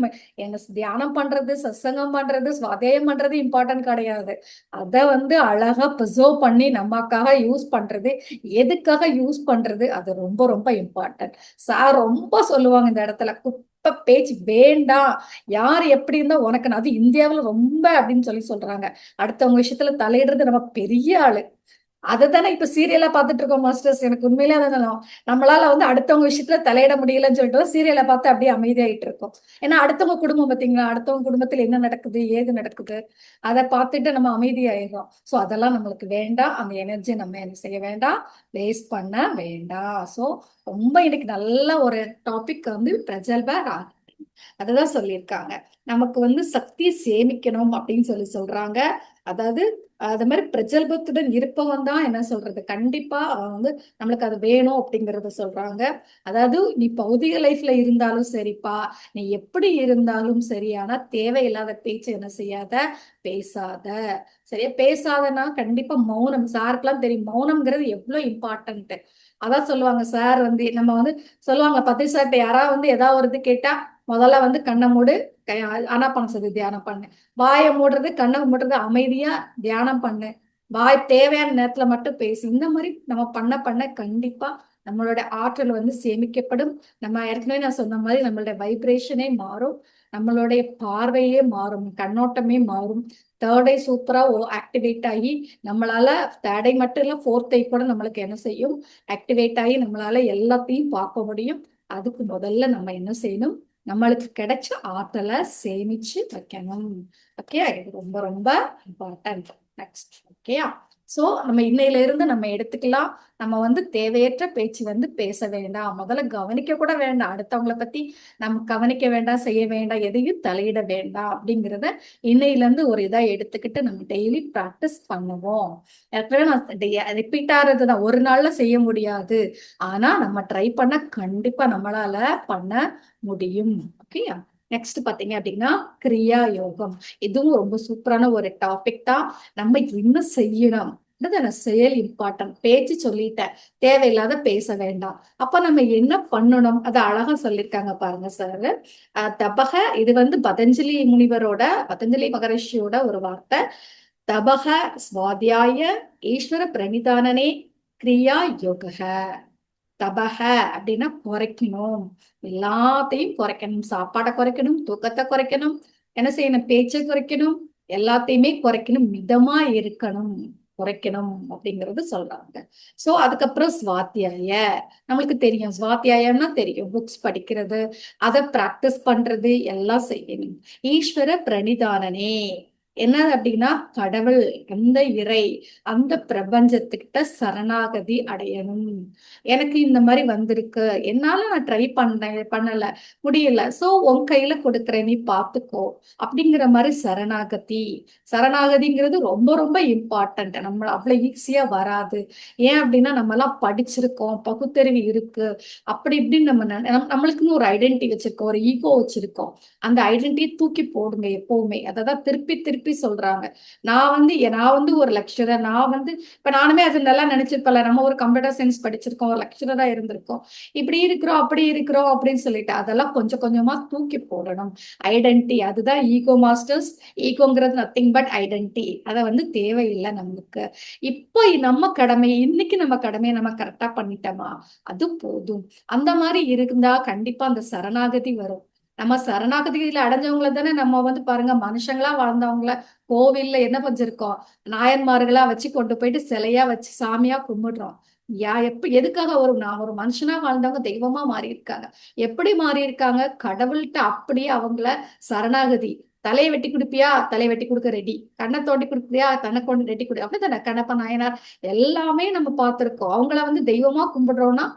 என்ன தியானம் பண்றது, சத்சங்கம் பண்றது, சுவாத்தியாயம் பண்றது இம்பார்ட்டன்ட் கிடையாது. அத வந்து அழகா ப்ரிசர்வ் பண்ணி நமக்காக யூஸ் பண்றது, எதுக்காக யூஸ் பண்றது, அது ரொம்ப ரொம்ப இம்பார்ட்டன்ட். சார் ரொம்ப சொல்லுவாங்க இந்த இடத்துல, குப்பை பேச்சு வேண்டாம். யார் எப்படி இருந்தா உனக்கு அது இந்தியாவுல ரொம்ப அப்படின்னு சொல்றாங்க. அடுத்தவங்க விஷயத்துல தலையிடுறது நம்ம பெரிய ஆளு. அதுதானே இப்ப சீரியலா பார்த்துட்டு இருக்கோம் மாஸ்டர்ஸ். எனக்கு உண்மையிலே அதான் நம்மளால வந்து அடுத்தவங்க விஷயத்துல தலையிட முடியலன்னு சொல்லிட்டு சீரியலை பார்த்து அப்படியே அமைதியாயிட்டு இருக்கோம். ஏன்னா அடுத்தவங்க குடும்பம் பார்த்தீங்களா, அடுத்தவங்க குடும்பத்துல என்ன நடக்குது ஏது நடக்குது அதை பார்த்துட்டு நம்ம அமைதியாயிடுறோம். ஸோ அதெல்லாம் நம்மளுக்கு வேண்டாம். அந்த எனர்ஜி நம்ம என்ன செய்ய வேண்டாம், வேஸ்ட் பண்ண வேண்டாம். ஸோ ரொம்ப இன்னைக்கு நல்ல ஒரு டாபிக் வந்து பிரஜல்ப அதுதான் சொல்லியிருக்காங்க. நமக்கு வந்து சக்தியை சேமிக்கணும் அப்படின்னு சொல்றாங்க. அதாவது அது மாதிரி பிரஜல்பத்துடன் இருப்பவன் தான் என்ன சொல்றது, கண்டிப்பா அவன் வந்து நம்மளுக்கு அது வேணும் அப்படிங்கறத சொல்றாங்க. அதாவது நீ பௌதிக லைஃப்ல இருந்தாலும் சரிப்பா, நீ எப்படி இருந்தாலும் சரி, ஆனா தேவையில்லாத பேச்சு என்ன செய்யாத, பேசாத. சரியா, பேசாதனா கண்டிப்பா மௌனம். சாருக்கெல்லாம் தெரியும் மௌனம்ங்கிறது எவ்வளவு இம்பார்ட்டன்ட். அதான் சொல்லுவாங்க சார் வந்து நம்ம வந்து சொல்லுவாங்க பத்தி சார்ட்ட யாராவது வந்து ஏதாவது ஒரு இது கேட்டா முதல்ல வந்து கண்ணை மூடு, ஆனாபான சதி தியானம் பண்ணு. வாயை மூடுறது, கண்ணை மூடுறது, அமைதியா தியானம் பண்ணு. வாய் தேவையான நேரத்துல மட்டும் பேசு. இந்த மாதிரி நம்ம பண்ண பண்ண கண்டிப்பா நம்மளோட ஆற்றல் வந்து சேமிக்கப்படும். நம்ம ஏற்கனவே நான் சொன்ன மாதிரி நம்மளுடைய வைப்ரேஷனே மாறும், நம்மளுடைய பார்வையே மாறும், கண்ணோட்டமே மாறும். தேர்ட் ஐ சூப்பரா ஆக்டிவேட் ஆகி நம்மளால தேர்ட் ஐ மட்டும் இல்ல ஃபோர்த் ஐ கூட நம்மளுக்கு என்ன செய்யும், ஆக்டிவேட் ஆகி நம்மளால எல்லாத்தையும் பார்க்க முடியும். அதுக்கு முதல்ல நம்ம என்ன செய்யணும், நம்மளுக்கு கிடைச்ச ஆற்றலை சேமிச்சு வைக்கணும். ஓகே, இது ரொம்ப ரொம்ப இம்பார்ட்டன்ட். நெக்ஸ்ட், ஓகேயா. சோ நம்ம இன்னையில இருந்து நம்ம எடுத்துக்கலாம், நம்ம வந்து தேவையற்ற பேச்சு வந்து பேச வேண்டாம். முதல்ல கவனிக்க கூட வேண்டாம், அடுத்தவங்களை பத்தி நம்ம கவனிக்க வேண்டாம், செய்ய வேண்டாம், எதையும் தலையிட வேண்டாம் அப்படிங்கிறத இன்னையில இருந்து ஒரு இதா எடுத்துக்கிட்டு நம்ம டெய்லி ப்ராக்டிஸ் பண்ணுவோம். ஏற்கனவே நான் ரிப்பீட் ஆறதுதான், ஒரு நாள்ல செய்ய முடியாது. ஆனா நம்ம ட்ரை பண்ண கண்டிப்பா நம்மளால பண்ண முடியும். ஓகேயா. நெக்ஸ்ட் பாத்தீங்க அப்படின்னா கிரியா யோகம். இதுவும் ரொம்ப சூப்பரான ஒரு டாபிக் தான். நம்ம என்ன செய்யணும், செயல் இம்பார்ட்டன்ட். பேச்சு சொல்லிட்டேன், தேவையில்லாத பேச வேண்டாம். அப்ப நம்ம என்ன பண்ணணும், அதை அழகா சொல்லியிருக்காங்க பாருங்க சார். தபக, இது வந்து பதஞ்சலி மகரிஷியோட ஒரு வார்த்தை. தபக ஸ்வாத்தியாய ஈஸ்வர பிரணிதானனே கிரியா யோக. தபக அப்படின்னா குறைக்கணும், எல்லாத்தையும் குறைக்கணும். சாப்பாடை குறைக்கணும், தூக்கத்தை குறைக்கணும், என்ன செய்யணும், பேச்சை குறைக்கணும், எல்லாத்தையுமே குறைக்கணும், மிதமா இருக்கணும், குறைக்கணும் அப்படிங்கறது சொல்றாங்க. சோ அதுக்கப்புறம் ஸ்வாத்தியாய, நம்மளுக்கு தெரியும் ஸ்வாத்தியாயம்னா தெரியும், புக்ஸ் படிக்கிறது, அதை பிராக்டிஸ் பண்றது எல்லாம் செய்யணும். ஈஸ்வர பிரணிதானனே என்ன அப்படின்னா கடவுள், அந்த இறை, அந்த பிரபஞ்சத்துக்கிட்ட சரணாகதி அடையணும். எனக்கு இந்த மாதிரி வந்திருக்கு, என்னால நான் ட்ரை பண்ணல, முடியல, சோ உன் கையில கொடுக்குறேன், நீ பாத்துக்கோ அப்படிங்கிற மாதிரி சரணாகதி. சரணாகதிங்கிறது ரொம்ப ரொம்ப இம்பார்ட்டன்ட். நம்ம அவ்வளவு ஈஸியா வராது. ஏன் அப்படின்னா நம்ம எல்லாம் படிச்சிருக்கோம், பகுத்தறிவு இருக்கு, அப்படி இப்படின்னு நம்மளுக்குன்னு ஒரு ஐடென்டிட்டி வச்சிருக்கோம், ஒரு ஈகோ வச்சிருக்கோம். அந்த ஐடென்டிட்டியை தூக்கி போடுங்க எப்பவுமே. அததான் திருப்பி திருப்பி சொல்றாங்க. நான் வந்து ஒரு லெக்சரர், நான் வந்து இப்ப நானுமே அது நல்லா நினைச்சிருப்பல, நம்ம ஒரு கம்ப்யூட்டர் சயின்ஸ் படிச்சிருக்கோம், ஒரு லெக்சரரா இருந்திருக்கோம், இப்படி இருக்கிறோம் அப்படி இருக்கிறோம் அப்படின்னு சொல்லிட்டு அதெல்லாம் கொஞ்சம் கொஞ்சமா தூக்கி போடணும். ஐடென்டிட்டி, அதுதான் ஈகோ மாஸ்டர்ஸ். ஈகோங்கிறது நத்திங் பட் ஐடென்டிட்டி. அதை வந்து தேவையில்லை நம்மளுக்கு. இப்போ நம்ம கடமை, இன்னைக்கு நம்ம கடமையை நம்ம கரெக்டா பண்ணிட்டோமா, அது போதும். அந்த மாதிரி இருந்தா கண்டிப்பா அந்த சரணாகதி வரும். நம்ம சரணாகதியில அடைஞ்சவங்கள தானே நம்ம வந்து பாருங்க, மனுஷங்களா வாழ்ந்தவங்கள கோவில்ல என்ன பண்ணிருக்கோம், நாயன்மார்களா வச்சு கொண்டு போயிட்டு சிலையா வச்சு சாமியா கும்பிடுறோம். எதுக்காக நான் ஒரு மனுஷனா வாழ்ந்தவங்க தெய்வமா மாறி இருக்காங்க. எப்படி மாறி இருக்காங்க, கடவுள்கிட்ட அப்படியே அவங்கள சரணாகதி. தலையை வெட்டி கொடுப்பியா, தலை வெட்டி கொடுக்க ரெடி. கண்ணை தோண்டி கொடுப்பியா, கண்ணை கொண்டு ரெட்டி கொடு. அப்படித்தானே கண்ணப்ப நாயனார் எல்லாமே நம்ம பார்த்திருக்கோம். அவங்கள வந்து தெய்வமா கும்பிடுறோம்னா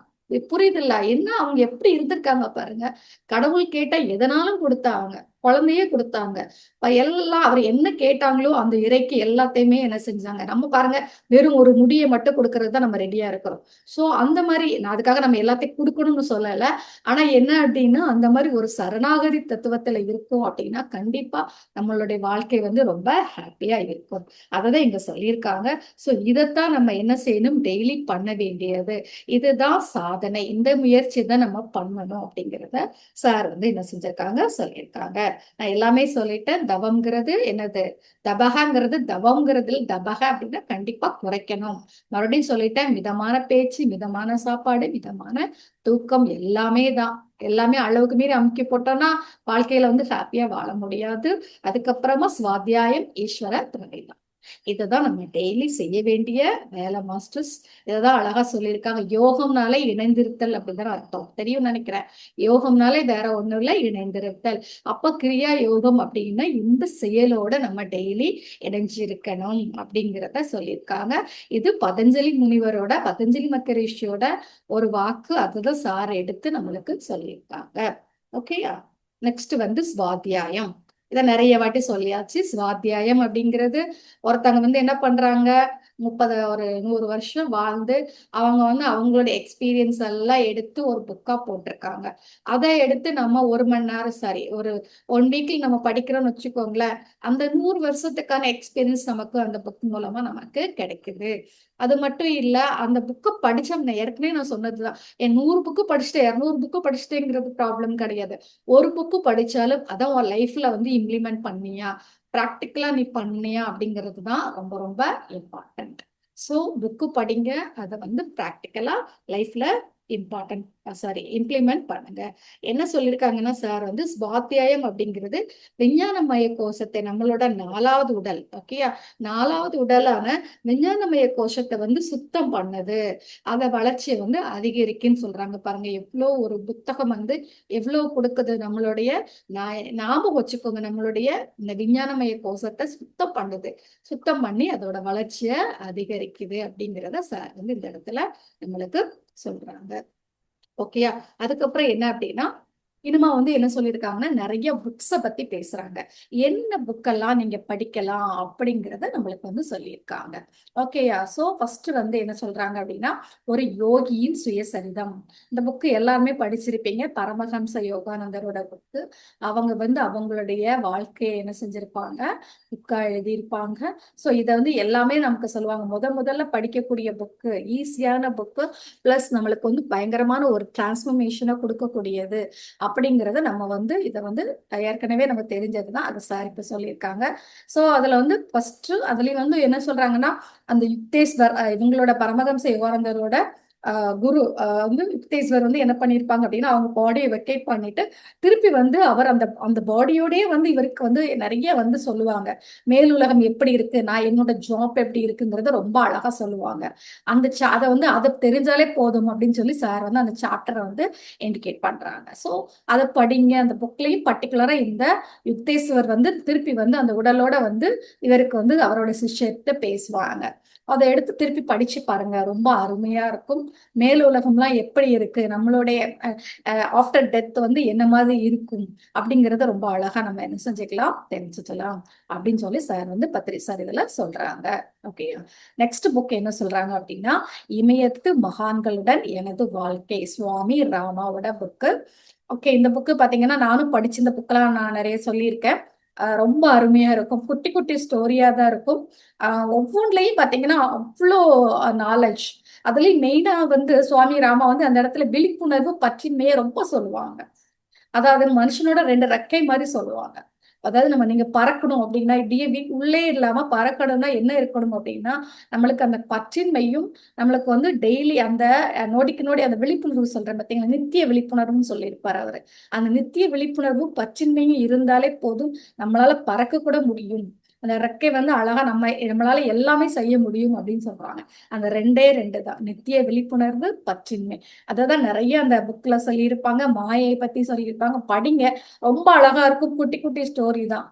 புரியுது இல்ல, என்ன அவங்க எப்படி இருந்திருக்காங்க பாருங்க. கடவுள் கேட்டா எதனாலும் கொடுத்தாங்க. குழந்தையே கொடுத்தாங்க. எல்லாம் அவர் என்ன கேட்டாங்களோ அந்த இறைக்கு எல்லாத்தையுமே என்ன செஞ்சாங்க. நம்ம பாருங்க வெறும் ஒரு முடியை மட்டும் கொடுக்கறது தான் நம்ம ரெடியா இருக்கிறோம். ஸோ அந்த மாதிரி நான் அதுக்காக நம்ம எல்லாத்தையும் கொடுக்கணும்னு சொல்லலை. ஆனா என்ன அப்படின்னா அந்த மாதிரி ஒரு சரணாகதி தத்துவத்துல இருக்கும் அப்படின்னா கண்டிப்பா நம்மளுடைய வாழ்க்கை வந்து ரொம்ப ஹாப்பியா இருக்கும். அததான் இங்க சொல்லியிருக்காங்க. ஸோ இதைத்தான் நம்ம என்ன செய்யணும், டெய்லி பண்ண வேண்டியது. இதுதான் சாதனை. இந்த முயற்சி தான் நம்ம பண்ணணும் அப்படிங்கிறத சார் வந்து என்ன செஞ்சிருக்காங்க, சொல்லியிருக்காங்க. நான் எல்லாமே சொல்லிட்டேன். தவம்ங்கிறது என்னது, தபகங்கிறது தவம்ங்கிறதுல தபக அப்படின்னா கண்டிப்பா குறைக்கணும். மறுபடியும் சொல்லிட்டேன், மிதமான பேச்சு, மிதமான சாப்பாடு, மிதமான தூக்கம் எல்லாமே தான். எல்லாமே அளவுக்கு மீறி அமுக்கி போட்டோம்னா வாழ்க்கையில வந்து ஹாப்பியா வாழ முடியாது. அதுக்கப்புறமா சுவாத்தியாயம், ஈஸ்வர பிரணிதம். இதுதான் நம்ம டெய்லி செய்ய வேண்டிய வேலை மாஸ்டர்ஸ். இததான் அழகா சொல்லியிருக்காங்க. யோகம்னாலே இணைந்திருத்தல் அப்படிதான் அர்த்தம். தெரியும் நினைக்கிறேன். யோகம்னாலே வேற ஒண்ணும் இல்லை, இணைந்திருத்தல். அப்ப கிரியா யோகம் அப்படின்னா இந்த செயலோட நம்ம டெய்லி இணைஞ்சிருக்கணும் அப்படிங்கிறத சொல்லியிருக்காங்க. இது பதஞ்சலி முனிவரோட, பதஞ்சலி மகரிஷியோட ஒரு வாக்கு. அதுதான் சார் எடுத்து நம்மளுக்கு சொல்லியிருக்காங்க. ஓகேயா. நெக்ஸ்ட் வந்து சுவாத்தியாயம். இதை நிறைய வாட்டி சொல்லியாச்சு. சுவாத்தியாயம் அப்படிங்கிறது ஒருத்தவங்க வந்து என்ன பண்றாங்க, 100 வருஷம் வாழ்ந்து அவங்க வந்து அவங்களோட எக்ஸ்பீரியன்ஸ் எல்லாம் எடுத்து ஒரு புக்கா போட்டிருக்காங்க. அதை எடுத்து நம்ம 1 மணி நேரம், சாரி, ஒரு 1 வீக்ல நம்ம படிக்கிறோம்னு வச்சுக்கோங்களேன். அந்த 100 வருஷத்துக்கான எக்ஸ்பீரியன்ஸ் நமக்கு அந்த புக் மூலமா நமக்கு கிடைக்குது. அது மட்டும் இல்ல, அந்த புக்கை படிச்சோம்னா ஏற்கனவே நான் சொன்னதுதான், என் 100 புக்கு படிச்சுட்டேன், 200 புக்கு படிச்சுட்டேங்கிறது ப்ராப்ளம் கிடையாது. ஒரு புக்கு படிச்சாலும் அதான் உன் லைஃப்ல வந்து இம்ப்ளிமெண்ட் பண்ணியா, ப்ராக்டிக்கலா நீ பண்ணியா அப்படிங்கிறது தான் ரொம்ப ரொம்ப இம்பார்ட்டன்ட். ஸோ புக்கு படிங்க, அதை வந்து ப்ராக்டிக்கலா லைஃப்ல இம்பார்ட்டன்ட், சாரி, இம்ப்ளிமெண்ட் பண்ணுங்க. என்ன சொல்லியிருக்காங்கன்னா சார் வந்து சுவாத்தியாயம் அப்படிங்கிறது விஞ்ஞானமய கோஷத்தை, நம்மளோட 4வது உடல், ஓகேயா, 4வது உடலான விஞ்ஞானமய கோஷத்தை வந்து சுத்தம் பண்ணுது. அதை வளர்ச்சியை வந்து அதிகரிக்குன்னு சொல்றாங்க. பாருங்க எவ்வளோ ஒரு புத்தகம் வந்து எவ்வளவு கொடுக்குது. நம்மளுடைய ஞாபகம் வச்சுக்கோங்க, நம்மளுடைய இந்த விஞ்ஞானமய கோஷத்தை சுத்தம் பண்ணுது. சுத்தம் பண்ணி அதோட வளர்ச்சியை அதிகரிக்குது அப்படிங்கிறத சார் வந்து இந்த இடத்துல நம்மளுக்கு சொல்றாங்க. ஓகேயா. அதுக்கப்புறம் என்ன அப்படின்னா இனிமா வந்து என்ன சொல்லியிருக்காங்கன்னா நிறைய புக்ஸை பத்தி பேசுறாங்க. என்ன புக்கெல்லாம் நீங்க படிக்கலாம் அப்படிங்கிறத நம்மளுக்கு வந்து சொல்லியிருக்காங்க. ஓகேயா. சோ ஃபர்ஸ்ட் வந்து என்ன சொல்றாங்க அப்படின்னா ஒரு யோகியின் சுயசரிதம். இந்த புக்கு எல்லாருமே படிச்சிருப்பீங்க. பரமஹம்ச யோகானந்தரோட புக்கு. அவங்க வந்து அவங்களுடைய வாழ்க்கையை என்ன செஞ்சிருப்பாங்க, புக்கா எழுதியிருப்பாங்க. ஸோ இதை வந்து எல்லாமே நமக்கு சொல்லுவாங்க. முதல்ல படிக்கக்கூடிய புக்கு, ஈஸியான புக்கு, பிளஸ் நம்மளுக்கு வந்து பயங்கரமான ஒரு டிரான்ஸ்ஃபர்மேஷனை கொடுக்கக்கூடியது அப்படிங்கிறத நம்ம வந்து இதை வந்து ஏற்கனவே நம்ம தெரிஞ்சதுதான். அதை சார் இப்ப சொல்லியிருக்காங்க. ஸோ அதுல வந்து ஃபர்ஸ்ட் அதுலயும் வந்து என்ன சொல்றாங்கன்னா அந்த யுக்தேஸ்வர், இவங்களோட பரமஹம்ச யோகானந்தரோட குரு வந்து யுக்தேஸ்வர் வந்து என்ன பண்ணியிருப்பாங்க அப்படின்னா அவங்க பாடியை வெக்கேட் பண்ணிட்டு திருப்பி வந்து அவர் அந்த அந்த பாடியோடய வந்து இவருக்கு வந்து நிறைய வந்து சொல்லுவாங்க. மேலுலகம் எப்படி இருக்கு, நான் என்னோட ஜாப் எப்படி இருக்குங்கிறத ரொம்ப அழகா சொல்லுவாங்க. அந்த அதை வந்து அதை தெரிஞ்சாலே போதும் அப்படின்னு சொல்லி சார் வந்து அந்த சாப்டரை வந்து இண்டிகேட் பண்றாங்க. ஸோ அதை படிங்க. அந்த புக்லயும் பர்டிகுலரா இந்த யுக்தேஸ்வர் வந்து திருப்பி வந்து அந்த உடலோட வந்து இவருக்கு வந்து அவரோட சிஷ்யர்கிட்ட பேசுவாங்க. அதை எடுத்து திருப்பி படிச்சு பாருங்க, ரொம்ப அருமையா இருக்கும். மேல் உலகம்லாம் எப்படி இருக்கு, நம்மளுடைய ஆஃப்டர் டெத் வந்து என்ன மாதிரி இருக்கும் அப்படிங்கறத ரொம்ப அழகா நம்ம என்ன செஞ்சுக்கலாம், தெரிஞ்சுக்கலாம் அப்படின்னு சொல்லி சார் வந்து சார் இதுல சொல்றாங்க. ஓகே. நெக்ஸ்ட் புக் என்ன சொல்றாங்க அப்படின்னா இமயத்து மகான்களுடன் எனது வாழ்க்கை, சுவாமி ராமாவோட புக்கு. ஓகே. இந்த புக்கு பாத்தீங்கன்னா நானும் படிச்சு இந்த புக்கெல்லாம் நான் நிறைய சொல்லியிருக்கேன். ரொம்ப அருமையா இருக்கும். குட்டி குட்டி ஸ்டோரியா தான் இருக்கும். ஒவ்வொன்றிலையும் பாத்தீங்கன்னா அவ்வளோ நாலேஜ். அதுலயும் மெயினா வந்து சுவாமி ராமா வந்து அந்த இடத்துல விழிப்புணர்வு பற்றின்மையை ரொம்ப சொல்லுவாங்க. அதாவது மனுஷனோட 2 ரெக்கை மாதிரி சொல்லுவாங்க. அதாவது நீங்க பறக்கணும் அப்படின்னா இப்படியே உள்ளே இல்லாம பறக்கணும்னா என்ன இருக்கணும் அப்படின்னா நம்மளுக்கு அந்த பற்றின்மையும், நம்மளுக்கு வந்து டெய்லி அந்த நொடிக்கு நொடி அந்த விழிப்புணர்வு சொல்றேன் பார்த்தீங்களா, நித்திய விழிப்புணர்வுன்னு சொல்லியிருப்பாரு அவரு. அந்த நித்திய விழிப்புணர்வும் பற்றின்மையும் இருந்தாலே போதும், நம்மளால பறக்க கூட முடியும். அந்த ரெக்கை வந்து அழகா நம்மளால எல்லாமே செய்ய முடியும் அப்படின்னு சொல்றாங்க. அந்த 2 தான், நித்திய விழிப்புணர்வு, பற்றின்மை. அததான் நிறைய அந்த புக்ல சொல்லியிருப்பாங்க. மாயை பத்தி சொல்லியிருப்பாங்க. படிங்க, ரொம்ப அழகா இருக்கும். குட்டி குட்டி ஸ்டோரி தான்.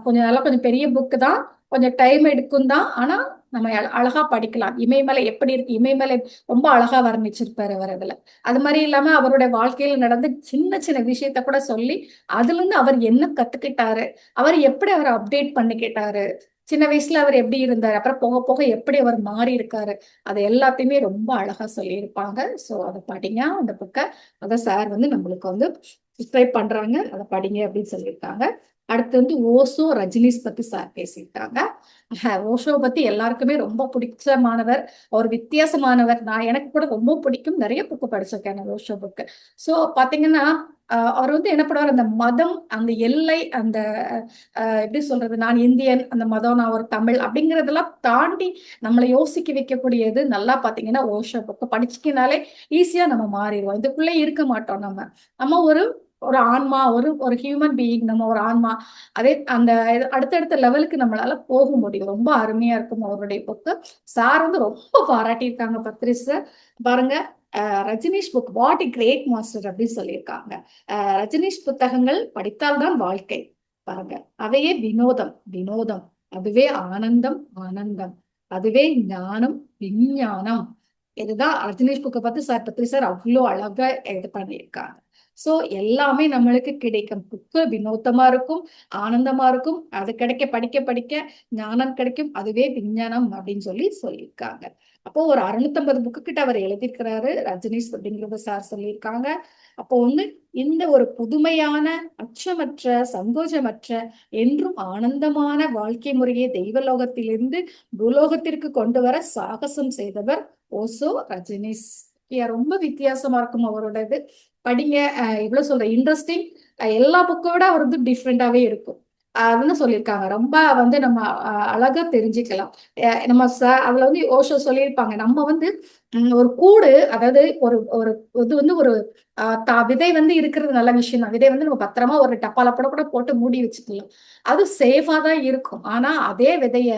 கொஞ்சம் நல்லா, கொஞ்சம் பெரிய புக்கு தான், கொஞ்சம் டைம் எடுக்கும் தான். ஆனா நம்ம அழகா படிக்கலாம். இமயமலை எப்படி இருக்கு, இமயமலை ரொம்ப அழகா வர்ணிச்சிருப்பாரு அவர் அதுல. அது மாதிரி இல்லாம அவருடைய வாழ்க்கையில நடந்த சின்ன சின்ன விஷயத்த கூட சொல்லி அதுல இருந்து அவர் என்ன கத்துக்கிட்டாரு, அவர் எப்படி அவரை அப்டேட் பண்ணிக்கிட்டாரு, சின்ன வயசுல அவர் எப்படி இருந்தாரு, அப்புறம் போக போக எப்படி அவர் மாறி இருக்காரு, அது எல்லாத்தையுமே ரொம்ப அழகா சொல்லியிருப்பாங்க. ஸோ அதை படிங்க அந்த புக்கை. அதை சார் வந்து நம்மளுக்கு வந்து ப்ரிஸ்கிரைப் பண்றாங்க, அதை படிங்க அப்படின்னு சொல்லியிருக்காங்க. அடுத்து வந்து ஓஷோ ரஜினிஸ் பத்தி சார் பேசியிருக்காங்க. ஓஷோ பத்தி எல்லாருக்குமே ரொம்ப பிடிச்சமானவர், ஒரு வித்தியாசமானவர். எனக்கு கூட ரொம்ப பிடிக்கும், நிறைய புக்கு படிச்சிருக்கேன் நான் ஓஷோ புக்கு. ஸோ பாத்தீங்கன்னா அவர் வந்து என்ன பண்ணுவார், அந்த மதம், அந்த எல்லை, அந்த எப்படி சொல்றது, நான் இந்தியன், அந்த மதம், நான் ஒரு தமிழ் அப்படிங்கறதெல்லாம் தாண்டி நம்மளை யோசிக்க வைக்கக்கூடியது. நல்லா பாத்தீங்கன்னா ஓஷோ புக்கு படிச்சுக்கினாலே ஈஸியா நம்ம மாறிடுவோம். இதுக்குள்ளே இருக்க மாட்டோம். நம்ம ஒரு ஒரு ஆன்மா, ஒரு ஒரு ஹியூமன் பீயிங், நம்ம ஒரு ஆன்மா. அதே அந்த அடுத்தடுத்த லெவலுக்கு நம்மளால போக முடியும். ரொம்ப அருமையா இருக்கும் அவருடைய புக்கு. சார் வந்து ரொம்ப பாராட்டியிருக்காங்க பத்ரிஸ் பாருங்க. Rajneesh book what a great master அப்படின்னு சொல்லியிருக்காங்க. ரஜினிஷ் புத்தகங்கள் படித்தால்தான் வாழ்க்கை. பாருங்க, அவையே வினோதம் வினோதம், அதுவே ஆனந்தம் ஆனந்தம், அதுவே ஞானம் விஞ்ஞானம். இதுதான் ரஜினிஷ் புக்கை பார்த்து சார் பத்ரி சார் அவ்வளோ அழகா இது பண்ணியிருக்காங்க. சோ எல்லாமே நம்மளுக்கு கிடைக்கும். புக்கு வினோதமா இருக்கும், ஆனந்தமா இருக்கும், அது கிடைக்க படிக்க படிக்க ஞானம் கிடைக்கும், அதுவே விஞ்ஞானம் அப்படின்னு சொல்லியிருக்காங்க. அப்போ ஒரு 650 புக்கு கிட்ட அவர் எழுதியிருக்கிறாரு ரஜினிஷ் அப்படிங்கிறத சார் சொல்லியிருக்காங்க. அப்போ வந்து இந்த ஒரு புதுமையான, அச்சமற்ற, சங்கோஜமற்ற, என்றும் ஆனந்தமான வாழ்க்கை முறையை தெய்வலோகத்திலிருந்து பூலோகத்திற்கு கொண்டு வர சாகசம் செய்தவர் ஓசோ ரஜினிஸ். ரொம்ப வித்தியாசமா இருக்கும் அவரோட இது. படிங்க. எவ்வளவு சொல்ற இன்ட்ரெஸ்டிங். எல்லா புக்கோட அவர் வந்து டிஃப்ரெண்டாவே இருக்கும். அதுன்னு சொல்லியிருக்காங்க. ரொம்ப வந்து நம்ம அழகா தெரிஞ்சுக்கலாம். நம்ம அதுல வந்து ஓஷோ சொல்லியிருப்பாங்க, நம்ம வந்து ஒரு கூடு, அதாவது ஒரு ஒரு இது வந்து ஒரு விதை வந்து இருக்கிறது நல்ல விஷயம் தான். விதை வந்து நம்ம பத்திரமா ஒரு டப்பால கூட போட்டு மூடி வச்சுக்கலாம், அது சேஃபா தான் இருக்கும். ஆனா அதே விதைய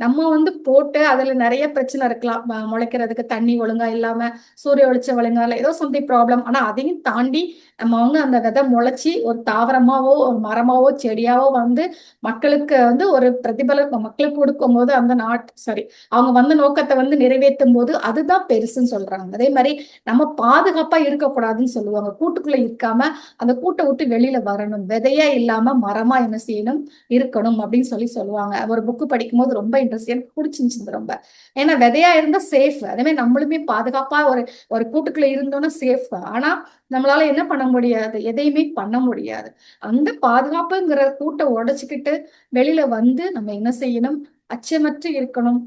நம்ம வந்து போட்டு அதுல நிறைய பிரச்சனை இருக்கலாம். முளைக்கிறதுக்கு தண்ணி ஒழுங்கா இல்லாம, சூரிய வெளிச்சம் ஒழுங்கா இல்லை, ஏதோ சம்திங் ப்ராப்ளம். ஆனா அதையும் தாண்டி நம்ம வந்து அந்த விதை முளைச்சி ஒரு தாவரமாவோ ஒரு மரமாவோ செடியாவோ வந்து மக்களுக்கு வந்து ஒரு பிரதிபலன் மக்களுக்கு கொடுக்கும் போது, அந்த சரி, அவங்க வந்த நோக்கத்தை வந்து நிறைவேற்றும் போது அதுதான் பெருசுன்னு சொல்றாங்க. அதே மாதிரி நம்ம பாதுகாப்பா இருக்கக்கூடாதுன்னு சொல்லுவாங்க. கூட்டுக்குள்ள இருக்காம அந்த கூட்டை விட்டு வெளியில வரணும், விதையா இல்லாம மரமா என்ன செய்யணும், இருக்கணும் அப்படின்னு சொல்லுவாங்க. ஒரு புக்கு படிக்கும் போது ரொம்ப இன்ட்ரெஸ்ட் எனக்கு பிடிச்சிருந்துச்சு ரொம்ப. ஏன்னா விதையா இருந்தா சேஃப். அதே மாதிரி நம்மளுமே பாதுகாப்பா ஒரு ஒரு கூட்டுக்குள்ள இருந்தோம்னா சேஃப். ஆனா நம்மளால என்ன பண்ண முடியாது, எதையுமே பண்ண முடியாது. அந்த பாதுகாப்புங்கிற கூட்டை உடைச்சுக்கிட்டு வெளியில வந்து நம்ம என்ன செய்யணும், அச்சமற்று இருக்கணும்.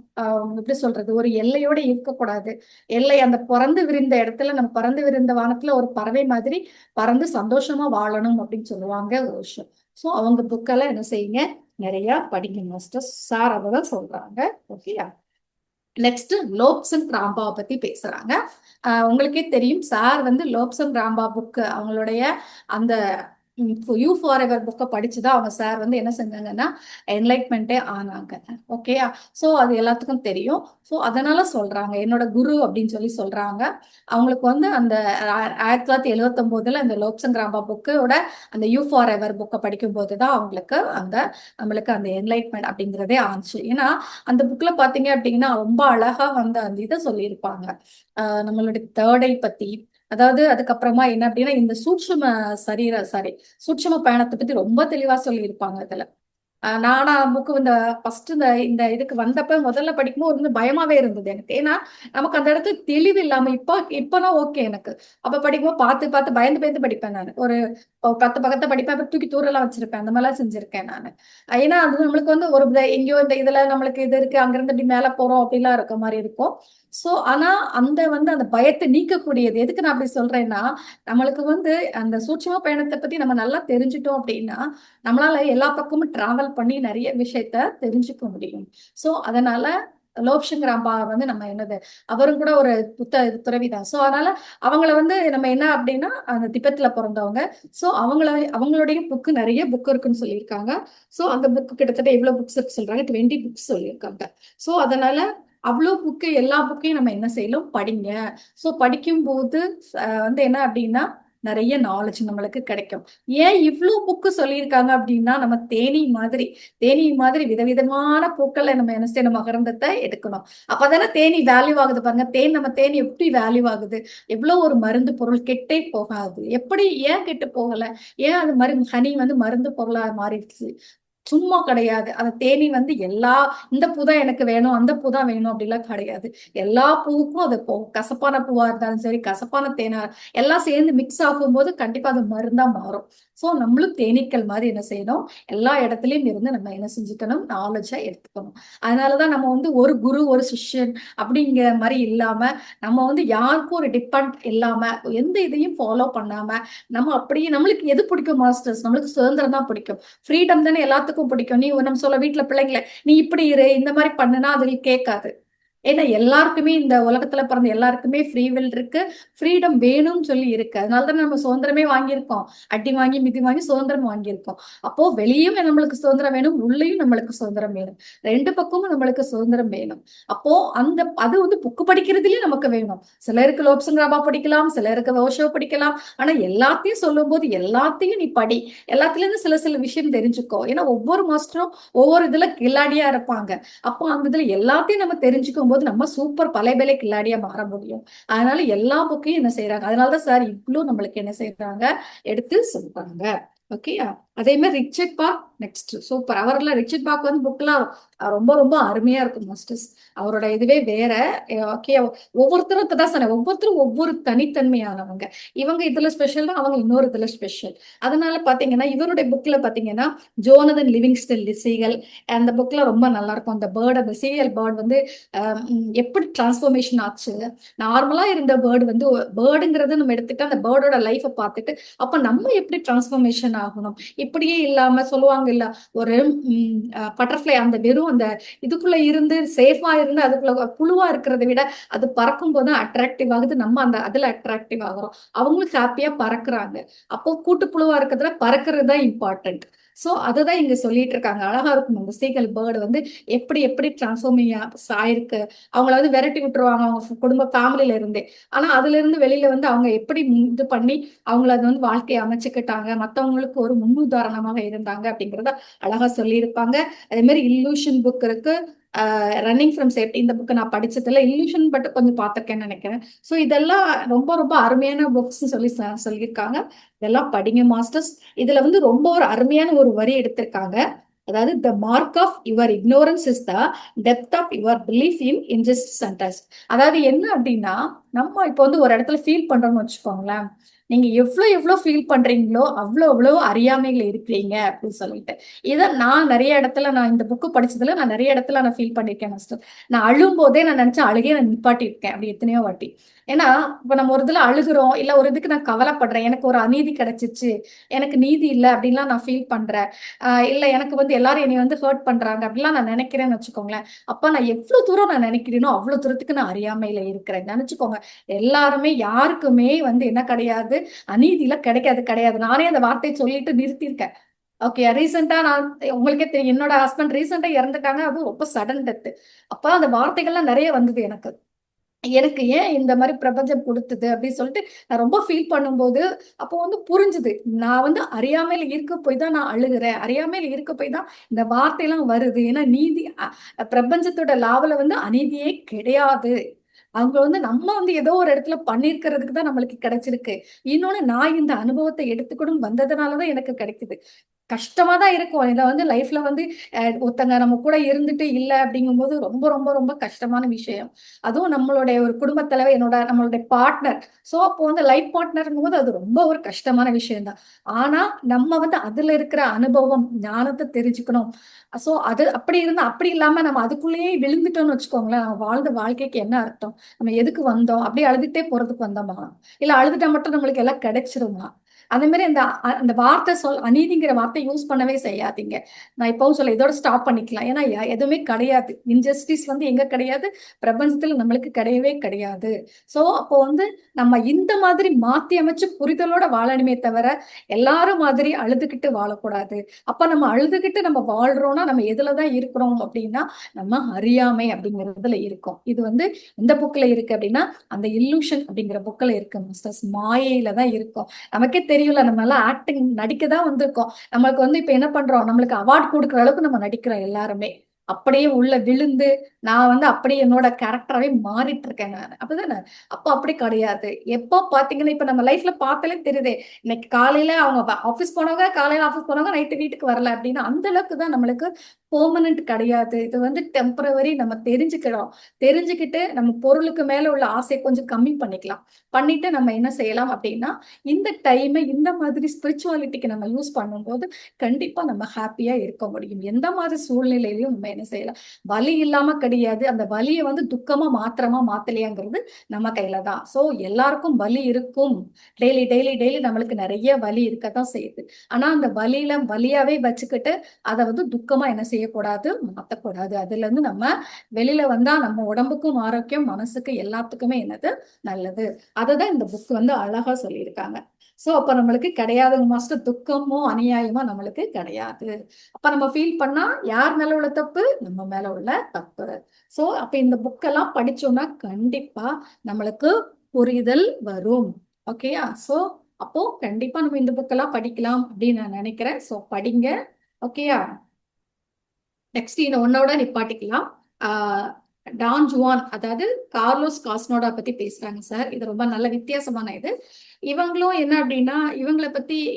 எப்படி சொல்றது, ஒரு எல்லையோட இருக்கக்கூடாது. எல்லை அந்த பறந்து விரிந்த இடத்துல, நம்ம பறந்து விரிந்த வானத்துல ஒரு பறவை மாதிரி பறந்து சந்தோஷமா வாழணும் அப்படின்னு சொல்லுவாங்க ஓஷோ. சோ அவங்க புக்கெல்லாம் என்ன செய்யுங்க, நிறைய படிங்க மாஸ்டர். சார் அததான் சொல்றாங்க. ஓகேயா. நெக்ஸ்ட் லோப்சன் ராம்பாவை பத்தி பேசுறாங்க. உங்களுக்கே தெரியும், சார் வந்து லோப்சன் ராம்பா புக் அவங்களுடைய அந்த யூ ஃபார் எவர் புக்கை படிச்சுதான் அவங்க சார் வந்து என்ன செஞ்சாங்கன்னா என்லைட்மெண்ட்டே ஆனாங்க. ஓகேயா. ஸோ அது எல்லாத்துக்கும் தெரியும். ஸோ அதனால சொல்றாங்க, என்னோட குரு அப்படின்னு சொல்றாங்க. அவங்களுக்கு வந்து அந்த 1979 அந்த லோப்சன் ராம்பா புக்கோட அந்த யூ ஃபார் எவர் புக்கை படிக்கும் போதுதான் அவங்களுக்கு நம்மளுக்கு அந்த என்லைட்மெண்ட் அப்படிங்கிறதே ஆச்சு. ஏன்னா அந்த புக்ல பாத்தீங்க அப்படின்னா ரொம்ப அழகா வந்து அந்த இதை சொல்லியிருப்பாங்க, நம்மளுடைய தேர்ட் ஐ பத்தி. அதாவது அதுக்கப்புறமா என்ன அப்படின்னா இந்த சூட்சும பயணத்தை பத்தி ரொம்ப தெளிவா சொல்லியிருப்பாங்க அதுல. நானா புக்கு இந்த ஃபர்ஸ்ட் இந்த இந்த இதுக்கு வந்தப்ப முதல்ல படிக்கும்போது ஒரு பயமாவே இருந்தது எனக்கு. ஏன்னா நமக்கு அந்த இடத்துல தெளிவு இல்லாம, இப்பதான் ஓகே எனக்கு. அப்ப படிக்கும்போது பார்த்து பார்த்து பயந்து பயந்து படிப்பேன் நான். ஒரு 10 பக்கத்தை படிப்பேன், அப்புறம் தூக்கி தூரெல்லாம் வச்சிருப்பேன். அந்த மாதிரிலாம் செஞ்சிருக்கேன் நான். ஏன்னா அது நம்மளுக்கு வந்து ஒரு எங்கேயோ இந்த இதுல நம்மளுக்கு இது இருக்கு, அங்கிருந்து இப்படி மேல போறோம் அப்படிலாம் இருக்க மாதிரி இருக்கும். சோ ஆனா அந்த பயத்தை நீக்கக்கூடியது. எதுக்கு நான் அப்படி சொல்றேன்னா, நம்மளுக்கு வந்து அந்த சூட்சும பயணத்தை பத்தி நம்ம நல்லா தெரிஞ்சுட்டோம் அப்படின்னா நம்மளால எல்லா பக்கமும் டிராவல் பண்ணி நிறைய விஷயத்த தெரிஞ்சுக்க முடியும். சோ அதனால லோப்சன் ராம்பா வந்து நம்ம என்னது, அவரும் கூட ஒரு துறவிதான். சோ அதனால அவங்கள வந்து நம்ம என்ன அப்படின்னா அந்த திபெத்ல பிறந்தவங்க. சோ அவங்களுடைய புக்கு நிறைய புக் இருக்குன்னு சொல்லியிருக்காங்க. சோ அந்த புக்கு கிட்டத்தட்ட எவ்வளவு புக்ஸ் இருக்கு சொல்றாங்க, 20 புக்ஸ் சொல்லியிருக்காங்க. சோ அதனால அவ்வளோ எல்லா புக்கையும் நம்ம என்ன செய்யலாம், படிங்க. சோ படிக்கும் போது வந்து என்ன அப்படின்னா நிறைய நாலேஜ் நம்மளுக்கு கிடைக்கும். ஏன் இவ்ளோ புக்கு சொல்லியிருக்காங்க அப்படின்னா, நம்ம தேனீ மாதிரி விதவிதமான பூக்கள்ல நம்ம என்ன செய்யணும், மகரந்தத்தை எடுக்கணும். அப்பதானே தேனீ வேல்யூ ஆகுது பாருங்க. தேன் எப்படி வேல்யூ ஆகுது, எவ்வளவு ஒரு மருந்து பொருள் கெட்டே போகாது. எப்படி ஏன் கெட்டு போகல, ஏன் அது மாதிரி ஹனி வந்து மருந்து பொருளா மாறிடுச்சு? சும்மா கிடையாது. அந்த தேனீ வந்து இந்த பூ தான் எனக்கு வேணும், அந்த பூ தான் வேணும் அப்படிலாம் கிடையாது. எல்லா பூவுக்கும் அது கசப்பான பூவா இருந்தாலும் சரி, கசப்பான தேனா எல்லாம் சேர்ந்து மிக்ஸ் ஆகும்போது கண்டிப்பா அது மருந்தா மாறும். சோ நம்மளும் தேனீக்கள் மாதிரி என்ன செய்யணும், எல்லா இடத்துலயும் இருந்து நம்ம என்ன செஞ்சுக்கணும், நாலேஜா எடுத்துக்கணும். அதனாலதான் நம்ம வந்து ஒரு குரு ஒரு சிஷ்யன் அப்படிங்கிற மாதிரி இல்லாம, நம்ம வந்து யாருக்கும் ஒரு டிபெண்ட் இல்லாம, எந்த இதையும் ஃபாலோ பண்ணாம, நம்ம அப்படியே நம்மளுக்கு எது பிடிக்கும் மாஸ்டர்ஸ், நம்மளுக்கு சுதந்திரம் தான் பிடிக்கும். ஃப்ரீடம் தானே எல்லாத்துக்கும் பிடிக்கும். நம்ம சொல்ல வீட்டுல பிள்ளைங்கள நீ இப்படி இரு இந்த மாதிரி பண்ணுனா அது கேட்காது. ஏன்னா எல்லாருக்குமே இந்த உலகத்துல பிறந்த எல்லாருக்குமே ஃப்ரீ வில் இருக்கு, ஃப்ரீடம் வேணும்னு சொல்லி இருக்கு. அதனாலதான் நம்ம சுதந்திரமே வாங்கியிருக்கோம். அடி வாங்கி மிதி வாங்கி சுதந்திரம் வாங்கியிருக்கோம். அப்போ வெளியும் நம்மளுக்கு சுதந்திரம் வேணும், உள்ளேயும் நம்மளுக்கு சுதந்திரம் வேணும். ரெண்டு பக்கமும் நம்மளுக்கு சுதந்திரம் வேணும். அப்போ அது வந்து புக்கு படிக்கிறதுலயும் நமக்கு வேணும். சிலருக்கு லோப்சங்கிராபா படிக்கலாம், சிலருக்கு ஓஷோ படிக்கலாம். ஆனா எல்லாத்தையும் சொல்லும் போது எல்லாத்தையும் நீ படி, எல்லாத்துல இருந்து சில சில விஷயம் தெரிஞ்சுக்கோ. ஏன்னா ஒவ்வொரு மாஸ்டரும் ஒவ்வொரு இதுல கில்லாடியா இருப்பாங்க. அப்போ அந்த இதுல எல்லாத்தையும் நம்ம தெரிஞ்சுக்கும் போது நம்ம சூப்பர் பலைபலை கில்லாடியா மாற முடியும். அதனால எல்லா புக்கையும் என்ன செய்யறாங்க, அதனாலதான் சார் இவ்வளவு நம்மளுக்கு என்ன செய்யறாங்க, எடுத்து சொல்றாங்க. ஓகேயா? அதே மாதிரி ரிச்சர்ட் பார்க் நெக்ஸ்ட் சூப்பர். அவரெல்லாம் ரிச்சர்ட் பார்க் வந்து புக்லாம் ரொம்ப ரொம்ப அருமையா இருக்கும் மாஸ்டர்ஸ். அவரோட இதுவே வேற. ஓகே, ஒவ்வொருத்தரும் இப்பதான் சொன்னேன், ஒவ்வொருத்தரும் ஒவ்வொரு தனித்தன்மையானவங்க. இவங்க இதுல ஸ்பெஷல் தான், அவங்க இன்னொரு இதுல ஸ்பெஷல். அதனால பாத்தீங்கன்னா இவருடைய புக்ல பாத்தீங்கன்னா ஜோனதன் லிவிங்ஸ்டன் லிசிகள் அந்த புக்ல ரொம்ப நல்லா இருக்கும். அந்த சீரியல் பேர்ட் வந்து எப்படி டிரான்ஸ்ஃபர்மேஷன் ஆச்சு. நார்மலா இருந்த பேர்டு வந்து பேர்டுங்கிறது நம்ம எடுத்துட்டு அந்த பேர்டோட லைஃபை பார்த்துட்டு அப்ப நம்ம எப்படி டிரான்ஸ்ஃபர்மேஷன் ஆகணும், இப்படியே இல்லாம சொல்லுவாங்க இல்ல, ஒரு பட்டர்ஃபிளை அந்த வெறும் அந்த இதுக்குள்ள இருந்து சேஃபா இருந்து அதுக்குள்ள புழுவா இருக்கிறத விட அது பறக்கும் போது அட்ராக்டிவ் ஆகுது, நம்ம அதுல அட்ராக்டிவ் ஆகுறோம். அவங்களும் ஹாப்பியா பறக்குறாங்க. அப்போ கூட்டுப்புழுவா இருக்கிறதுல பறக்கிறது தான் இம்பார்ட்டன்ட். சோ அதுதான் இங்க சொல்லிட்டு இருக்காங்க. அழகா இருக்கும் அந்த சீகல் பேர்டு வந்து எப்படி எப்படி டிரான்ஸ்ஃபார்மிங் ஆயிருக்கு. அவங்கள வந்து விரட்டி விட்டுருவாங்க அவங்க குடும்ப ஃபேமிலியில இருந்தே. ஆனா அதுல இருந்து வெளியில வந்து அவங்க எப்படி இது பண்ணி அவங்கள அது வந்து வாழ்க்கையை அமைச்சுக்கிட்டாங்க, மத்தவங்களுக்கு ஒரு முன்னுதாரணமாக இருந்தாங்க அப்படிங்கறத அழகா சொல்லியிருப்பாங்க. அதே மாதிரி இல்லூஷன் புக் இருக்கு, ரன்னிங் ஃப்ரம் சேஃப்டி. இந்த புக் நான் படிச்சதுல இல்லூஷன் பட் கொஞ்சம் பார்த்திருக்கேன்னு நினைக்கிறேன். ஸோ இதெல்லாம் ரொம்ப ரொம்ப அருமையான புக்ஸ் சொல்லியிருக்காங்க. இதெல்லாம் படிங்க மாஸ்டர்ஸ். இதுல வந்து ரொம்ப ஒரு அருமையான ஒரு வரி எடுத்திருக்காங்க. அதாவது the mark of your ignorance is the depth of your belief in injustice and trust. அதாவது என்ன அப்படின்னா, நம்ம இப்போ வந்து ஒரு இடத்துல ஃபீல் பண்றோம்னு வச்சுக்கோங்களேன், நீங்க எவ்வளவு ஃபீல் பண்றீங்களோ அவ்வளவு அறியாமையில இருக்கிறீங்க அப்படின்னு சொல்லிட்டு. இதை நான் இந்த புக்கு படிச்சதுல நான் நிறைய இடத்துல நான் ஃபீல் பண்ணிருக்கேன் மாஸ்டர். நான் அழும் போதே நான் நினைச்சேன் அழுகே நான் நிப்பாட்டி இருக்கேன் அப்படி எத்தனையோ வாட்டி. ஏன்னா இப்ப நம்ம ஒரு இதுல அழுகுறோம், இல்ல ஒரு இதுக்கு நான் கவலைப்படுறேன், எனக்கு ஒரு அநீதி கிடைச்சிச்சு, எனக்கு நீதி இல்லை அப்படின்லாம் நான் ஃபீல் பண்றேன், இல்ல எனக்கு வந்து எல்லாரும் என்னை வந்து ஹர்ட் பண்றாங்க அப்படிலாம் நான் நினைக்கிறேன்னு வச்சுக்கோங்களேன். அப்ப நான் எவ்வளவு தூரம் நான் நினைக்கிறேனோ அவ்வளவு தூரத்துக்கு நான் அறியாமையில இருக்கிறேன் நினைச்சுக்கோங்க. எல்லாருமே யாருக்குமே வந்து என்ன கிடையாது, அநீதியில கிடையாது. நானே அந்த வார்த்தையை சொல்லிட்டு நிறுத்தியிருக்கேன். ஓகே, ரீசெண்டா நான் உங்களுக்கே தெரியும், என்னோட ஹஸ்பண்ட் ரீசெண்டா இறந்துட்டாங்க. அதுவும் ரொம்ப சடன் டெத். அப்ப அந்த வார்த்தைகள்லாம் நிறைய வந்தது எனக்கு. எனக்கு ஏன் இந்த மாதிரி பிரபஞ்சம் கொடுத்தது அப்படின்னு சொல்லிட்டு நான் ரொம்ப ஃபீல் பண்ணும்போது அப்போ வந்து புரிஞ்சுது, நான் வந்து அறியாமையில இருக்க போய் தான் நான் அழுகிறேன், அறியாமையில இருக்க போய் தான் இந்த வார்த்தையெல்லாம் வருது. ஏன்னா பிரபஞ்சத்தோட லாவல வந்து அநீதியே கிடையாது. அவங்க வந்து நம்ம வந்து ஏதோ ஒரு இடத்துல பண்ணிருக்கிறதுக்கு தான் நம்மளுக்கு கிடைச்சிருக்கு. இன்னொன்னு நான் இந்த அனுபவத்தை எடுத்துக்கணும் வந்ததுனாலதான் எனக்கு கிடைக்குது. கஷ்டமா தான் இருக்கும். இதை வந்து லைஃப்ல வந்து ஒருத்தங்க நம்ம கூட இருந்துட்டு இல்லை அப்படிங்கும்போது ரொம்ப ரொம்ப ரொம்ப கஷ்டமான விஷயம். அதுவும் நம்மளுடைய ஒரு குடும்பத் தலைவர், நம்மளுடைய பார்ட்னர். சோ அப்போ வந்து லைஃப் பார்ட்னருங்கும் போது அது ரொம்ப ஒரு கஷ்டமான விஷயம் தான். ஆனா நம்ம வந்து அதுல இருக்கிற அனுபவம் ஞானத்தை தெரிஞ்சுக்கணும். சோ அது அப்படி இருந்தா, அப்படி இல்லாம நம்ம அதுக்குள்ளேயே விழுந்துட்டோம்னு வச்சுக்கோங்களேன், நம்ம வாழ்ந்த வாழ்க்கைக்கு என்ன அர்த்தம், நம்ம எதுக்கு வந்தோம், அப்படியே அழுதுட்டே போறதுக்கு வந்தோமா, இல்ல அழுதுட்டா மட்டும் நம்மளுக்கு எல்லாம் கிடைச்சிருமா? அதே மாதிரி அந்த வார்த்தை அநீதிங்கிற வார்த்தை யூஸ் பண்ணவே செய்யாதீங்க. நான் இப்பவும் சொல்ல இதோட ஸ்டாப் பண்ணிக்கலாம். ஏன்னா எதுவுமே கிடையாது. இன்ஜஸ்டிஸ் வந்து எங்க கிடையாது, பிரபஞ்சத்துல நம்மளுக்கு கிடையவே கிடையாது. சோ அப்போ வந்து நம்ம இந்த மாதிரி மாத்தி அமைச்சு புரிதலோட வாழணுமே தவிர எல்லாரும் மாதிரி அழுதுகிட்டு வாழக்கூடாது. அப்ப நம்ம அழுதுகிட்டு நம்ம வாழ்றோம்னா நம்ம எதுலதான் இருக்கிறோம் அப்படின்னா நம்ம அறியாமை அப்படிங்கிறதுல இருக்கோம். இது வந்து எந்த புக்ல இருக்கு அப்படின்னா அந்த இல்லூஷன் அப்படிங்கிற புக்ல இருக்கு மாஸ்டர்ஸ். மாயையில தான் இருக்கும். நமக்கே தெரியல, நம்ம எல்லாம் ஆக்டிங் நடிக்க தான் வந்திருக்கோம். நம்மளுக்கு வந்து இப்ப என்ன பண்றோம், நம்மளுக்கு அவார்ட் கொடுக்குற அளவுக்கு நம்ம நடிக்கிறோம் எல்லாருமே. அப்படியே உள்ள விழுந்து நான் வந்து அப்படியே என்னோட கேரக்டராவே மாறிட்டு இருக்கேன் நான். அப்படிதானே? அப்ப அப்படி கிடையாது. எப்போ பாத்தீங்கன்னா இப்ப நம்ம லைஃப்ல பார்த்தாலே தெரியுதே, இன்னைக்கு காலையில அவங்க ஆபீஸ் போனவங்க காலையில ஆபீஸ் போனவங்க நைட்டு வீட்டுக்கு வரல அப்படின்னா அந்த அளவுக்கு தான் நம்மளுக்கு பெர்மனன்ட் கிடையாது. இது வந்து டெம்பரவரி. நம்ம தெரிஞ்சுக்கிறோம். தெரிஞ்சுக்கிட்டு நம்ம பொருளுக்கு மேல உள்ள ஆசையை கொஞ்சம் கம்மி பண்ணிக்கலாம். பண்ணிட்டு நம்ம என்ன செய்யலாம் அப்படின்னா இந்த டைமை இந்த மாதிரி ஸ்பிரிச்சுவாலிட்டிக்கு நம்ம யூஸ் பண்ணும்போது கண்டிப்பா நம்ம ஹாப்பியா இருக்க முடியும். எந்த மாதிரி சூழ்நிலையிலையும் நம்ம என்ன செய்யலாம். வலி இல்லாம கிடையாது. அந்த வலியை வந்து துக்கமா மாத்திரமா மாத்தலையாங்கிறது நம்ம கையில தான். சோ எல்லாருக்கும் வலி இருக்கும். டெய்லி டெய்லி டெய்லி நம்மளுக்கு நிறைய வலி இருக்கத்தான் செய்யுது. ஆனா அந்த வலியாவே வச்சுக்கிட்டு அதை வந்து துக்கமா என்ன செய்யக்கூடாது, மாத்தக்கூடாது. அதுல இருந்து நம்ம வெளியில வந்தா நம்ம உடம்புக்கும் ஆரோக்கியம், மனசுக்கு எல்லாத்துக்குமே என்னது நல்லது. அததான் இந்த புக் வந்து அழகா சொல்லியிருக்காங்க. சோ அப்ப நம்மளுக்கு கிடையாதுங்க மாஸ்டர், துக்கமோ அநியாயமோ நம்மளுக்கு கிடையாது. அப்ப நம்ம ஃபீல் பண்ணா யார் மேல உள்ள தப்பு, நம்ம மேல உள்ள தப்பு. சோ அப்ப இந்த புக்கெல்லாம் படிச்சோம்னா கண்டிப்பா நம்மளுக்கு புரிதல் வரும். ஓகேயா? சோ அப்போ கண்டிப்பா நம்ம இந்த புக்கெல்லாம் படிக்கலாம் அப்படின்னு நான் நினைக்கிறேன். சோ படிங்க. ஓகேயா? நெக்ஸ்ட் இந்த ஒன்னோட நிப்பாட்டிக்கலாம். டான் ஜுவான், அதாவது கார்லோஸ் காஸ்னோடா பத்தி பேசுறாங்க சார். இது ரொம்ப நல்ல வித்தியாசமான இது. இவங்களும் என்ன அப்படின்னா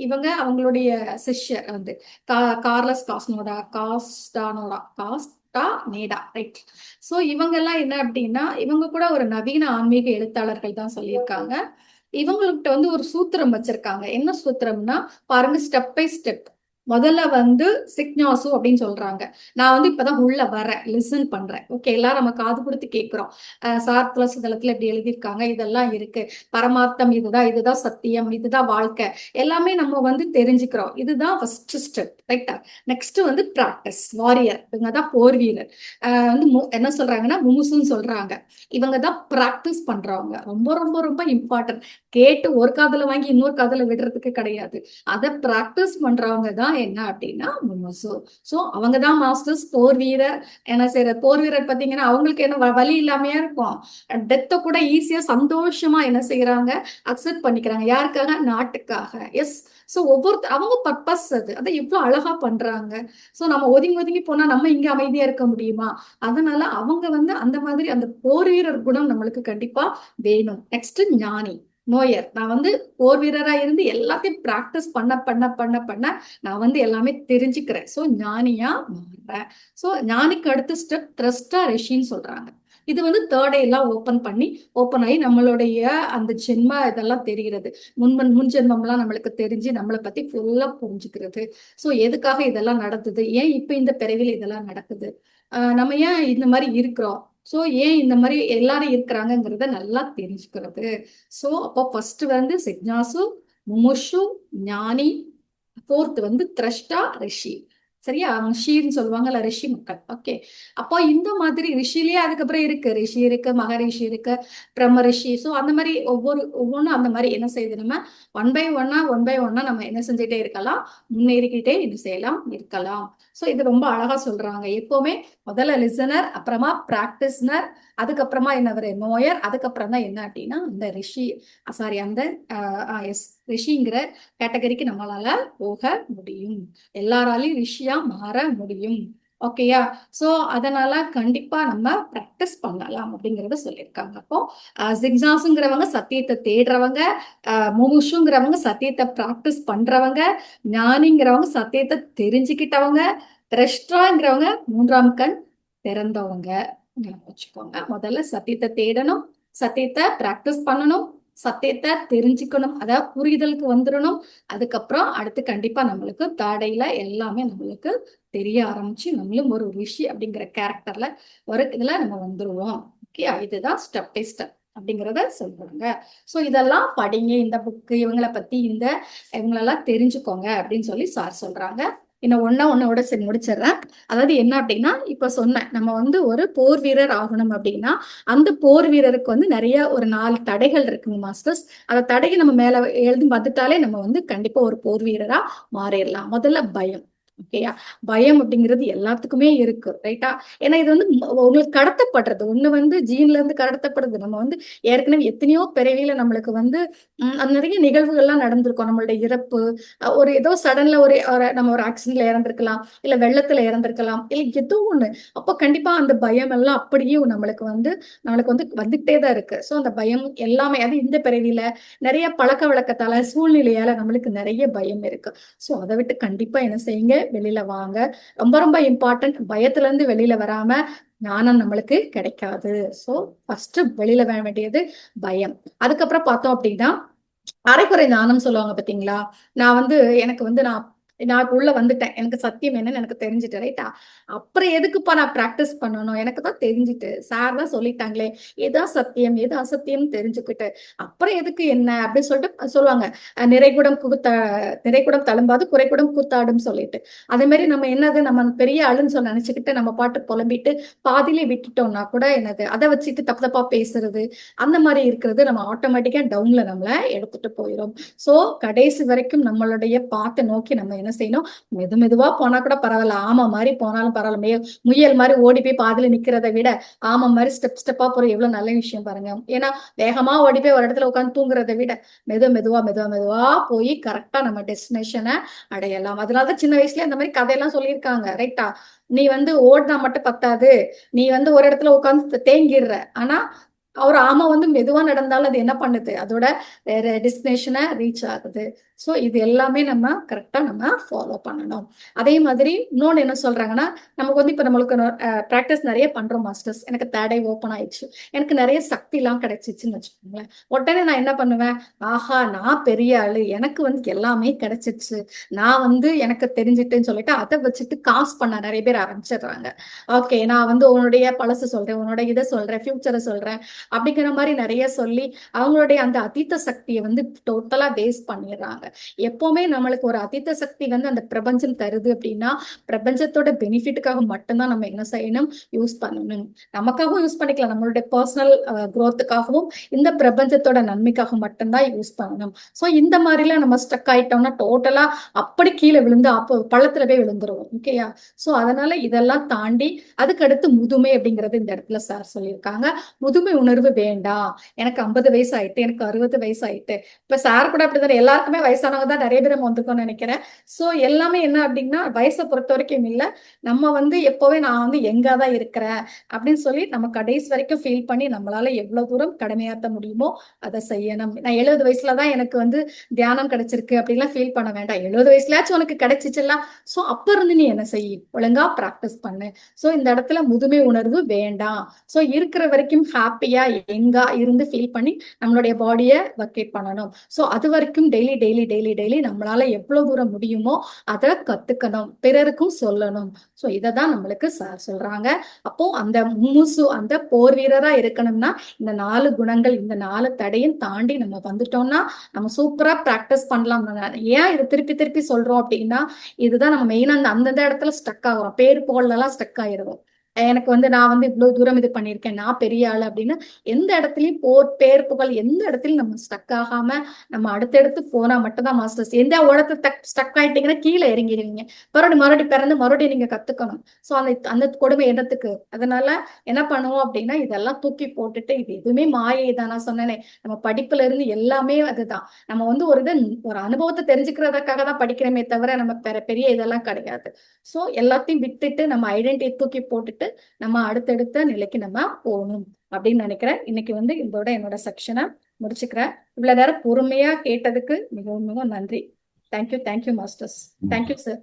இவங்க அவங்களுடைய சிஷ்யர் வந்து கார்லஸ் காஸ்டா நேடா, ரைட். சோ இவங்க எல்லாம் என்ன அப்படின்னா இவங்க கூட ஒரு நவீன ஆன்மீக எழுத்தாளர்கள் தான் சொல்லியிருக்காங்க. இவங்கள்ட்ட வந்து ஒரு சூத்திரம் வச்சிருக்காங்க. என்ன சூத்திரம்னா பாருங்க, ஸ்டெப் பை ஸ்டெப். முதல்ல வந்து சிக்ஞாசு அப்படின்னு சொல்றாங்க. நான் வந்து இப்பதான் உள்ள வரேன், லிசன் பண்றேன். ஓகே, எல்லாரும் நம்ம காது கொடுத்து கேட்கிறோம். சார்த்ல சுதலத்துல இப்படி எழுதியிருக்காங்க, இதெல்லாம் இருக்கு. பரமார்த்தம் இதுதான், இதுதான் சத்தியம், இதுதான் வாழ்க்கை, எல்லாமே நம்ம வந்து தெரிஞ்சுக்கிறோம். இதுதான் ஃபர்ஸ்ட் ஸ்டெப், ரைட்டா? நெக்ஸ்ட் வந்து பிராக்டிஸ். வாரியர், இவங்க தான் போர் வீரர். வந்து என்ன சொல்றாங்கன்னா முமுசுன்னு சொல்றாங்க. இவங்க தான் பிராக்டிஸ் பண்றவங்க. ரொம்ப ரொம்ப ரொம்ப இம்பார்ட்டன்ட். கேட்டு ஒரு காதுல வாங்கி இன்னொரு காதுல விடுறதுக்கு கிடையாது. அதை பிராக்டிஸ் பண்றவங்க தான் என்ன அப்படின்னா முமுசு. சோ அவங்கதான் மாஸ்டர்ஸ். போர் வீரர் என்ன செய்யற, போர் வீரர் பாத்தீங்கன்னா அவங்களுக்கு என்ன வலி இல்லாமையா இருக்கும். டெத்தை கூட ஈஸியா சந்தோஷமா என்ன செய்யறாங்க, அக்செப்ட் பண்ணிக்கிறாங்க. யாருக்காக? நாட்டுக்காக. எஸ். சோ அவங்க பர்பஸ் அது. அதை எவ்வளவு அழகா பண்றாங்க. சோ நம்ம ஒதுங்கி ஒதுங்கி போனா நம்ம இங்க அமைதியா இருக்க முடியுமா? அதனால அவங்க வந்து அந்த மாதிரி அந்த போர் வீரர் குணம் நம்மளுக்கு கண்டிப்பா வேணும். நெக்ஸ்ட் ஞானி, நோயர். நான் வந்து போர் வீரரா இருந்து எல்லாத்தையும் பிராக்டிஸ் பண்ண பண்ண பண்ண பண்ண நான் வந்து எல்லாமே தெரிஞ்சுக்கிறேன். சோ ஞானியா மாறுறேன். சோ ஞானிக்கு அடுத்த ஸ்டெப் திரஷ்டா ரிஷின்னு சொல்றாங்க. இது வந்து தேர்ட் ஐ எல்லாம் ஓப்பன் ஆகி நம்மளுடைய அந்த ஜென்ம இதெல்லாம் தெரிகிறது. முன் ஜென்மம்லாம் நம்மளுக்கு தெரிஞ்சு நம்மளை பத்தி ஃபுல்லா புரிஞ்சுக்கிறது. சோ எதுக்காக இதெல்லாம் நடந்தது, ஏன் இப்ப இந்த பிறவில இதெல்லாம் நடக்குது, நம்ம ஏன் இந்த மாதிரி இருக்கிறோம், சோ ஏன் இந்த மாதிரி எல்லாரும் இருக்கிறாங்கிறத நல்லா தெரிஞ்சுக்கிறது. சோ அப்போ ஃபர்ஸ்ட் வந்து சிக்ஞாசு, முமுஷு, ஞானி. ஃபோர்த் வந்து திரஷ்டா, ரிஷி. சரியா? அவங்க ஷீன்னு சொல்லுவாங்கல்ல, ரிஷி மக்கள். ஓகே. அப்போ இந்த மாதிரி ரிஷிலேயே அதுக்கப்புறம் இருக்கு, ரிஷி இருக்கு, மகரிஷி இருக்கு, பிரம்ம ரிஷி. சோ அந்த மாதிரி ஒவ்வொன்றும் அந்த மாதிரி என்ன செய்யுது, நம்ம ஒன் பை ஒன்னா நம்ம என்ன செஞ்சுட்டே இருக்கலாம், முன்னேறிக்கிட்டே என்ன செய்யலாம், இருக்கலாம். சோ இது ரொம்ப அழகா சொல்றாங்க. எப்பவுமே முதல்ல லிசனர், அப்புறமா பிராக்டிஸ்னர், அதுக்கப்புறமா என்ன நோயர், அதுக்கப்புறம் தான் என்ன அப்படின்னா அந்த ரிஷி, சாரி அந்த ரிஷிங்கிற கேட்டகரிக்கு நம்மளால போக முடியும். எல்லாராலையும் ரிஷியா மாற முடியும். ஓகேயா? சோ அதனால கண்டிப்பா நம்ம பிராக்டிஸ் பண்ணலாம் அப்படிங்கறத சொல்லியிருக்காங்க. அப்போ ஜிக்ஸாஸுங்கிறவங்க சத்தியத்தை தேடுறவங்க, முமுஷுங்கிறவங்க சத்தியத்தை பிராக்டிஸ் பண்றவங்க, ஞானிங்கிறவங்க சத்தியத்தை தெரிஞ்சுக்கிட்டவங்க, திரஷ்டாங்கிறவங்க மூன்றாம் கண் திறந்தவங்க. வச்சுக்கோங்க. முதல்ல சத்தியத்தை தேடணும், சத்தியத்தை பிராக்டிஸ் பண்ணணும், சத்தியத்தை தெரிஞ்சுக்கணும், அதாவது புரிதலுக்கு வந்துடணும். அதுக்கப்புறம் அடுத்து கண்டிப்பா நம்மளுக்கு தாடையில எல்லாமே நம்மளுக்கு தெரிய ஆரம்பிச்சு நம்மளும் ஒரு ரிஷி அப்படிங்கிற கேரக்டர்ல ஒரு இதுல நம்ம வந்துருவோம். ஓகே, இதுதான் ஸ்டெப் பை ஸ்டெப். அப்படிங்கிறத சொல்றாங்க. ஸோ இதெல்லாம் படிங்க, இந்த புக்கு இவங்களை பத்தி இவங்களெல்லாம் தெரிஞ்சுக்கோங்க அப்படின்னு சொல்லி சார் சொல்றாங்க. இன்னும் ஒன்னோட சரி முடிச்சிடுறேன். அதாவது என்ன அப்படின்னா, இப்ப சொன்னேன் நம்ம வந்து ஒரு போர் வீரர் ஆகணும் அப்படின்னா அந்த போர் வீரருக்கு வந்து நிறைய ஒரு 4 தடைகள் இருக்குங்க மாஸ்டர்ஸ். அந்த தடையை நம்ம மேல எழுதி வந்துட்டாலே நம்ம வந்து கண்டிப்பா ஒரு போர் வீரரா மாறிடலாம். முதல்ல பயம். ஓகேயா? பயம் அப்படிங்கிறது எல்லாத்துக்குமே இருக்கு, ரைட்டா? ஏன்னா இது வந்து உங்களுக்கு கடத்தப்படுறது ஒண்ணு வந்து ஜீன்ல இருந்து கடத்தப்படுது. நம்ம வந்து ஏற்கனவே எத்தனையோ பிறவியில நம்மளுக்கு வந்து அது நிறைய நிகழ்வுகள்லாம் நடந்திருக்கும். நம்மளுடைய இறப்பு, ஒரு ஏதோ சடன்ல நம்ம ஒரு ஆக்சிடென்ட்ல இறந்திருக்கலாம், இல்ல வெள்ளத்துல இறந்திருக்கலாம், இல்ல ஏதோ ஒண்ணு. அப்போ கண்டிப்பா அந்த பயம் எல்லாம் அப்படியே நம்மளுக்கு வந்து வந்துகிட்டே தான் இருக்கு. ஸோ அந்த பயம் எல்லாமே அது இந்த பிறவியில நிறைய பழக்க வழக்கத்தால சூழ்நிலையால நம்மளுக்கு நிறைய பயம் இருக்கு. ஸோ அதை விட்டு கண்டிப்பா என்ன செய்யுங்க, வெளியில வாங்க. ரொம்ப ரொம்ப இம்பார்ட்டன்ட். பயத்துல இருந்து வெளியில வராம ஞானம் நம்மளுக்கு கிடைக்காது. ஸோ ஃபர்ஸ்ட் வெளியில வர வேண்டியது பயம். அதுக்கப்புறம் பார்த்தோம் அப்படின்னா அரைக்குறை ஞானம் சொல்லுவாங்க பாத்தீங்களா? நான் வந்து எனக்கு வந்து நான் நான் இப்ப உள்ள வந்துட்டேன். எனக்கு சத்தியம் என்னன்னு எனக்கு தெரிஞ்சுட்டு, ரைட்டா? அப்புறம் எதுக்குப்பா நான் பிராக்டிஸ் பண்ணணும்? எனக்கு தான் தெரிஞ்சுட்டு சார் தான் சொல்லிட்டாங்களே, எதா சத்தியம் எது அசத்தியம் தெரிஞ்சுக்கிட்டு அப்புறம் எதுக்கு என்ன அப்படின்னு சொல்லிட்டு சொல்லுவாங்க. நிறைகுடம் நிறைகுடம் தழும்பாது குறைகுடம் கூத்தாடும் சொல்லிட்டு. அதே மாதிரி நம்ம என்னது நம்ம பெரிய ஆளுன்னு சொல்லி நினைச்சுக்கிட்டு நம்ம பாட்டு புலம்பிட்டு பாதியிலே விட்டுட்டோம்னா கூட என்னது அதை வச்சுட்டு தப்பு தப்பா பேசுறது, அந்த மாதிரி இருக்கிறது நம்ம ஆட்டோமேட்டிக்கா டவுன்ல நம்மள எடுத்துட்டு போயிடும். சோ கடைசி வரைக்கும் நம்மளுடைய பாத்தை நோக்கி நம்ம என்ன செய்யணும், மெதுவா போனா கூட பரவாயில்ல, ஆமா மாதிரி போனாலும் பரவாயில்ல, முயல் மாதிரி ஓடி போய் பாதியில நிக்கிறதை விட ஆமா மாதிரி ஸ்டெப்பா போற எவ்வளவு நல்ல விஷயம் பாருங்க. ஏன்னா வேகமா ஓடி போய் ஒரு இடத்துல உட்காந்து தூங்குறதை விட மெதுவா போய் கரெக்டா நம்ம டெஸ்டினேஷனை அடையலாம். அதனாலதான் சின்ன வயசுல இந்த மாதிரி கதையெல்லாம் சொல்லியிருக்காங்க, ரைட்டா? நீ வந்து ஓடினா மட்டும் பத்தாது, நீ வந்து ஒரு இடத்துல உட்காந்து தேங்கிடுற. ஆனா ஒரு ஆமை வந்து மெதுவா நடந்தாலும் அது என்ன பண்ணுது, அதோட வேற டெஸ்டினேஷனை ரீச் ஆகுது. ஸோ இது எல்லாமே நம்ம கரெக்டா நம்ம ஃபாலோ பண்ணணும். அதே மாதிரி இன்னொன்னு என்ன சொல்றாங்கன்னா, நமக்கு வந்து இப்ப நம்மளுக்கு ப்ராக்டிஸ் நிறைய பண்றோம் மாஸ்டர்ஸ். எனக்கு தேடை ஓப்பன் ஆயிடுச்சு, எனக்கு நிறைய சக்தி எல்லாம் கிடைச்சிச்சுன்னு வச்சுக்கோங்களேன். உடனே நான் என்ன பண்ணுவேன், ஆஹா நான் பெரிய ஆளு, எனக்கு வந்து எல்லாமே கிடைச்சிச்சு, நான் வந்து எனக்கு தெரிஞ்சுட்டுன்னு சொல்லிட்டு அதை வச்சுட்டு காசு பண்ண நிறைய பேர் ஆரம்பிச்சிடுறாங்க. ஓகே, நான் வந்து உன்னுடைய பழசு சொல்றேன், உன்னோட இதை சொல்றேன், ஃபியூச்சரை சொல்றேன் அப்படிங்கிற மாதிரி நிறைய சொல்லி அவங்களுடைய அந்த அதீத சக்தியை வந்து டோட்டலா வேஸ்ட் பண்ணிடுறாங்க. எப்பவுமே நம்மளுக்கு ஒரு அதீத சக்தி வந்து அந்த பிரபஞ்சம் தருது அப்படின்னா பிரபஞ்சத்தோட பெனிஃபிட்டுக்காக மட்டும்தான் நம்ம என்ன செய்யணும், யூஸ் பண்ணணும். நமக்காகவும் யூஸ் பண்ணிக்கலாம், நம்மளுடைய பர்சனல் குரோத்துக்காகவும் இந்த பிரபஞ்சத்தோட நன்மைக்காக மட்டும்தான் யூஸ் பண்ணணும். ஸோ இந்த மாதிரிலாம் நம்ம ஸ்டக் ஆயிட்டோம்னா டோட்டலா அப்படி கீழே விழுந்து அப்போ பள்ளத்துல போய் விழுந்துருவோம். ஓகேயா? ஸோ அதனால இதெல்லாம் தாண்டி அதுக்கடுத்து முதுமை அப்படிங்கிறது இந்த இடத்துல சார் சொல்லியிருக்காங்க. முதுமை உணர்வு வேண்டாம், எனக்கு 50 வயசு ஆயிட்டு, எனக்கு 60 வயசு ஆயிட்டு. இப்ப சார் கூட அப்படிதான், எல்லாருக்குமே வயசானவங்க தான் நிறைய பேர் நம்ம வந்திருக்கோம்னு நினைக்கிறேன். சோ எல்லாமே என்ன அப்படின்னா வயசை பொறுத்த வரைக்கும் இல்ல, நம்ம வந்து எப்பவே நான் வந்து எங்கா தான் இருக்கிறேன் அப்படின்னு சொல்லி நம்ம கடைசி வரைக்கும் ஃபீல் பண்ணி நம்மளால எவ்வளவு தூரம் கடமையாற்ற முடியுமோ அதை செய்யணும். நான் 70 வயசுலதான் எனக்கு வந்து தியானம் கிடைச்சிருக்கு அப்படின்லாம் ஃபீல் பண்ண வேண்டாம். 70 வயசுலயாச்சும் உனக்கு கிடைச்சிச்சுல, சோ அப்ப இருந்து நீ என்ன செய்ய, ஒழுங்கா பிராக்டிஸ் பண்ணு. சோ இந்த இடத்துல முதுமை உணர்வு வேண்டாம். சோ இருக்கிற வரைக்கும் ஹாப்பியா எங்கா இருந்து ஃபீல் பண்ணி நம்மளுடைய பாடியை வர்க்கேட் பண்ணணும். ஸோ அது வரைக்கும் டெய்லி நம்மளால எவ்வளவு தூரம் முடியுமோ அதை கத்துக்கணும், பிறருக்கும் சொல்லணும். ஸோ இதை தான் நம்மளுக்கு சார் சொல்றாங்க. அப்போ அந்த அந்த போர் வீரரா இருக்கணும்னா இந்த 4 குணங்கள், இந்த 4 தடையும் தாண்டி நம்ம வந்துட்டோம்னா நம்ம சூப்பரா பிராக்டிஸ் பண்ணலாம். ஏன் இதை திருப்பி திருப்பி சொல்றோம் அப்படின்னா இதுதான் நம்ம மெயினா அந்தந்த இடத்துல ஸ்டக் ஆகிறோம், பேர் புகழ்லாம் ஸ்டக் ஆயிடுவோம். எனக்கு வந்து நான் வந்து இவ்வளவு தூரம் இது பண்ணியிருக்கேன், நான் பெரிய ஆளு அப்படின்னு எந்த இடத்துலயும் பேர் புகழ் எந்த இடத்துலயும் நம்ம ஸ்டக் ஆகாம நம்ம அடுத்தடுத்து போனா மட்டும்தான் மாஸ்டர்ஸ். எந்த உடத்து ஸ்டக் ஆயிட்டீங்கன்னா கீழே இறங்கிடுவீங்க. மறுபடியும் பிறந்து மறுபடியும் நீங்க கத்துக்கணும். சோ அந்த அந்த கொடுமை இடத்துக்கு. அதனால என்ன பண்ணுவோம் அப்படின்னா இதெல்லாம் தூக்கி போட்டுட்டு இது எதுவுமே மாயை தான். நான் சொன்னேனே, நம்ம படிப்புல இருந்து எல்லாமே அதுதான். நம்ம வந்து ஒரு அனுபவத்தை தெரிஞ்சுக்கிறதுக்காக தான் படிக்கிறோமே தவிர நம்ம பெரிய இதெல்லாம் கிடையாது. சோ எல்லாத்தையும் விட்டுட்டு நம்ம ஐடென்டிட்டி தூக்கி போட்டுட்டு நம்ம அடுத்தடுத்த நிலைக்கு நம்ம போகணும் அப்படின்னு நினைக்கிறேன். இன்னைக்கு வந்து இதோட என்னோட செக்ஷனை முடிச்சுக்கிறேன். இவ்வளவு நேரம் பொறுமையா கேட்டதுக்கு மிகவும் மிகவும் நன்றி. Thank you masters. Thank you sir.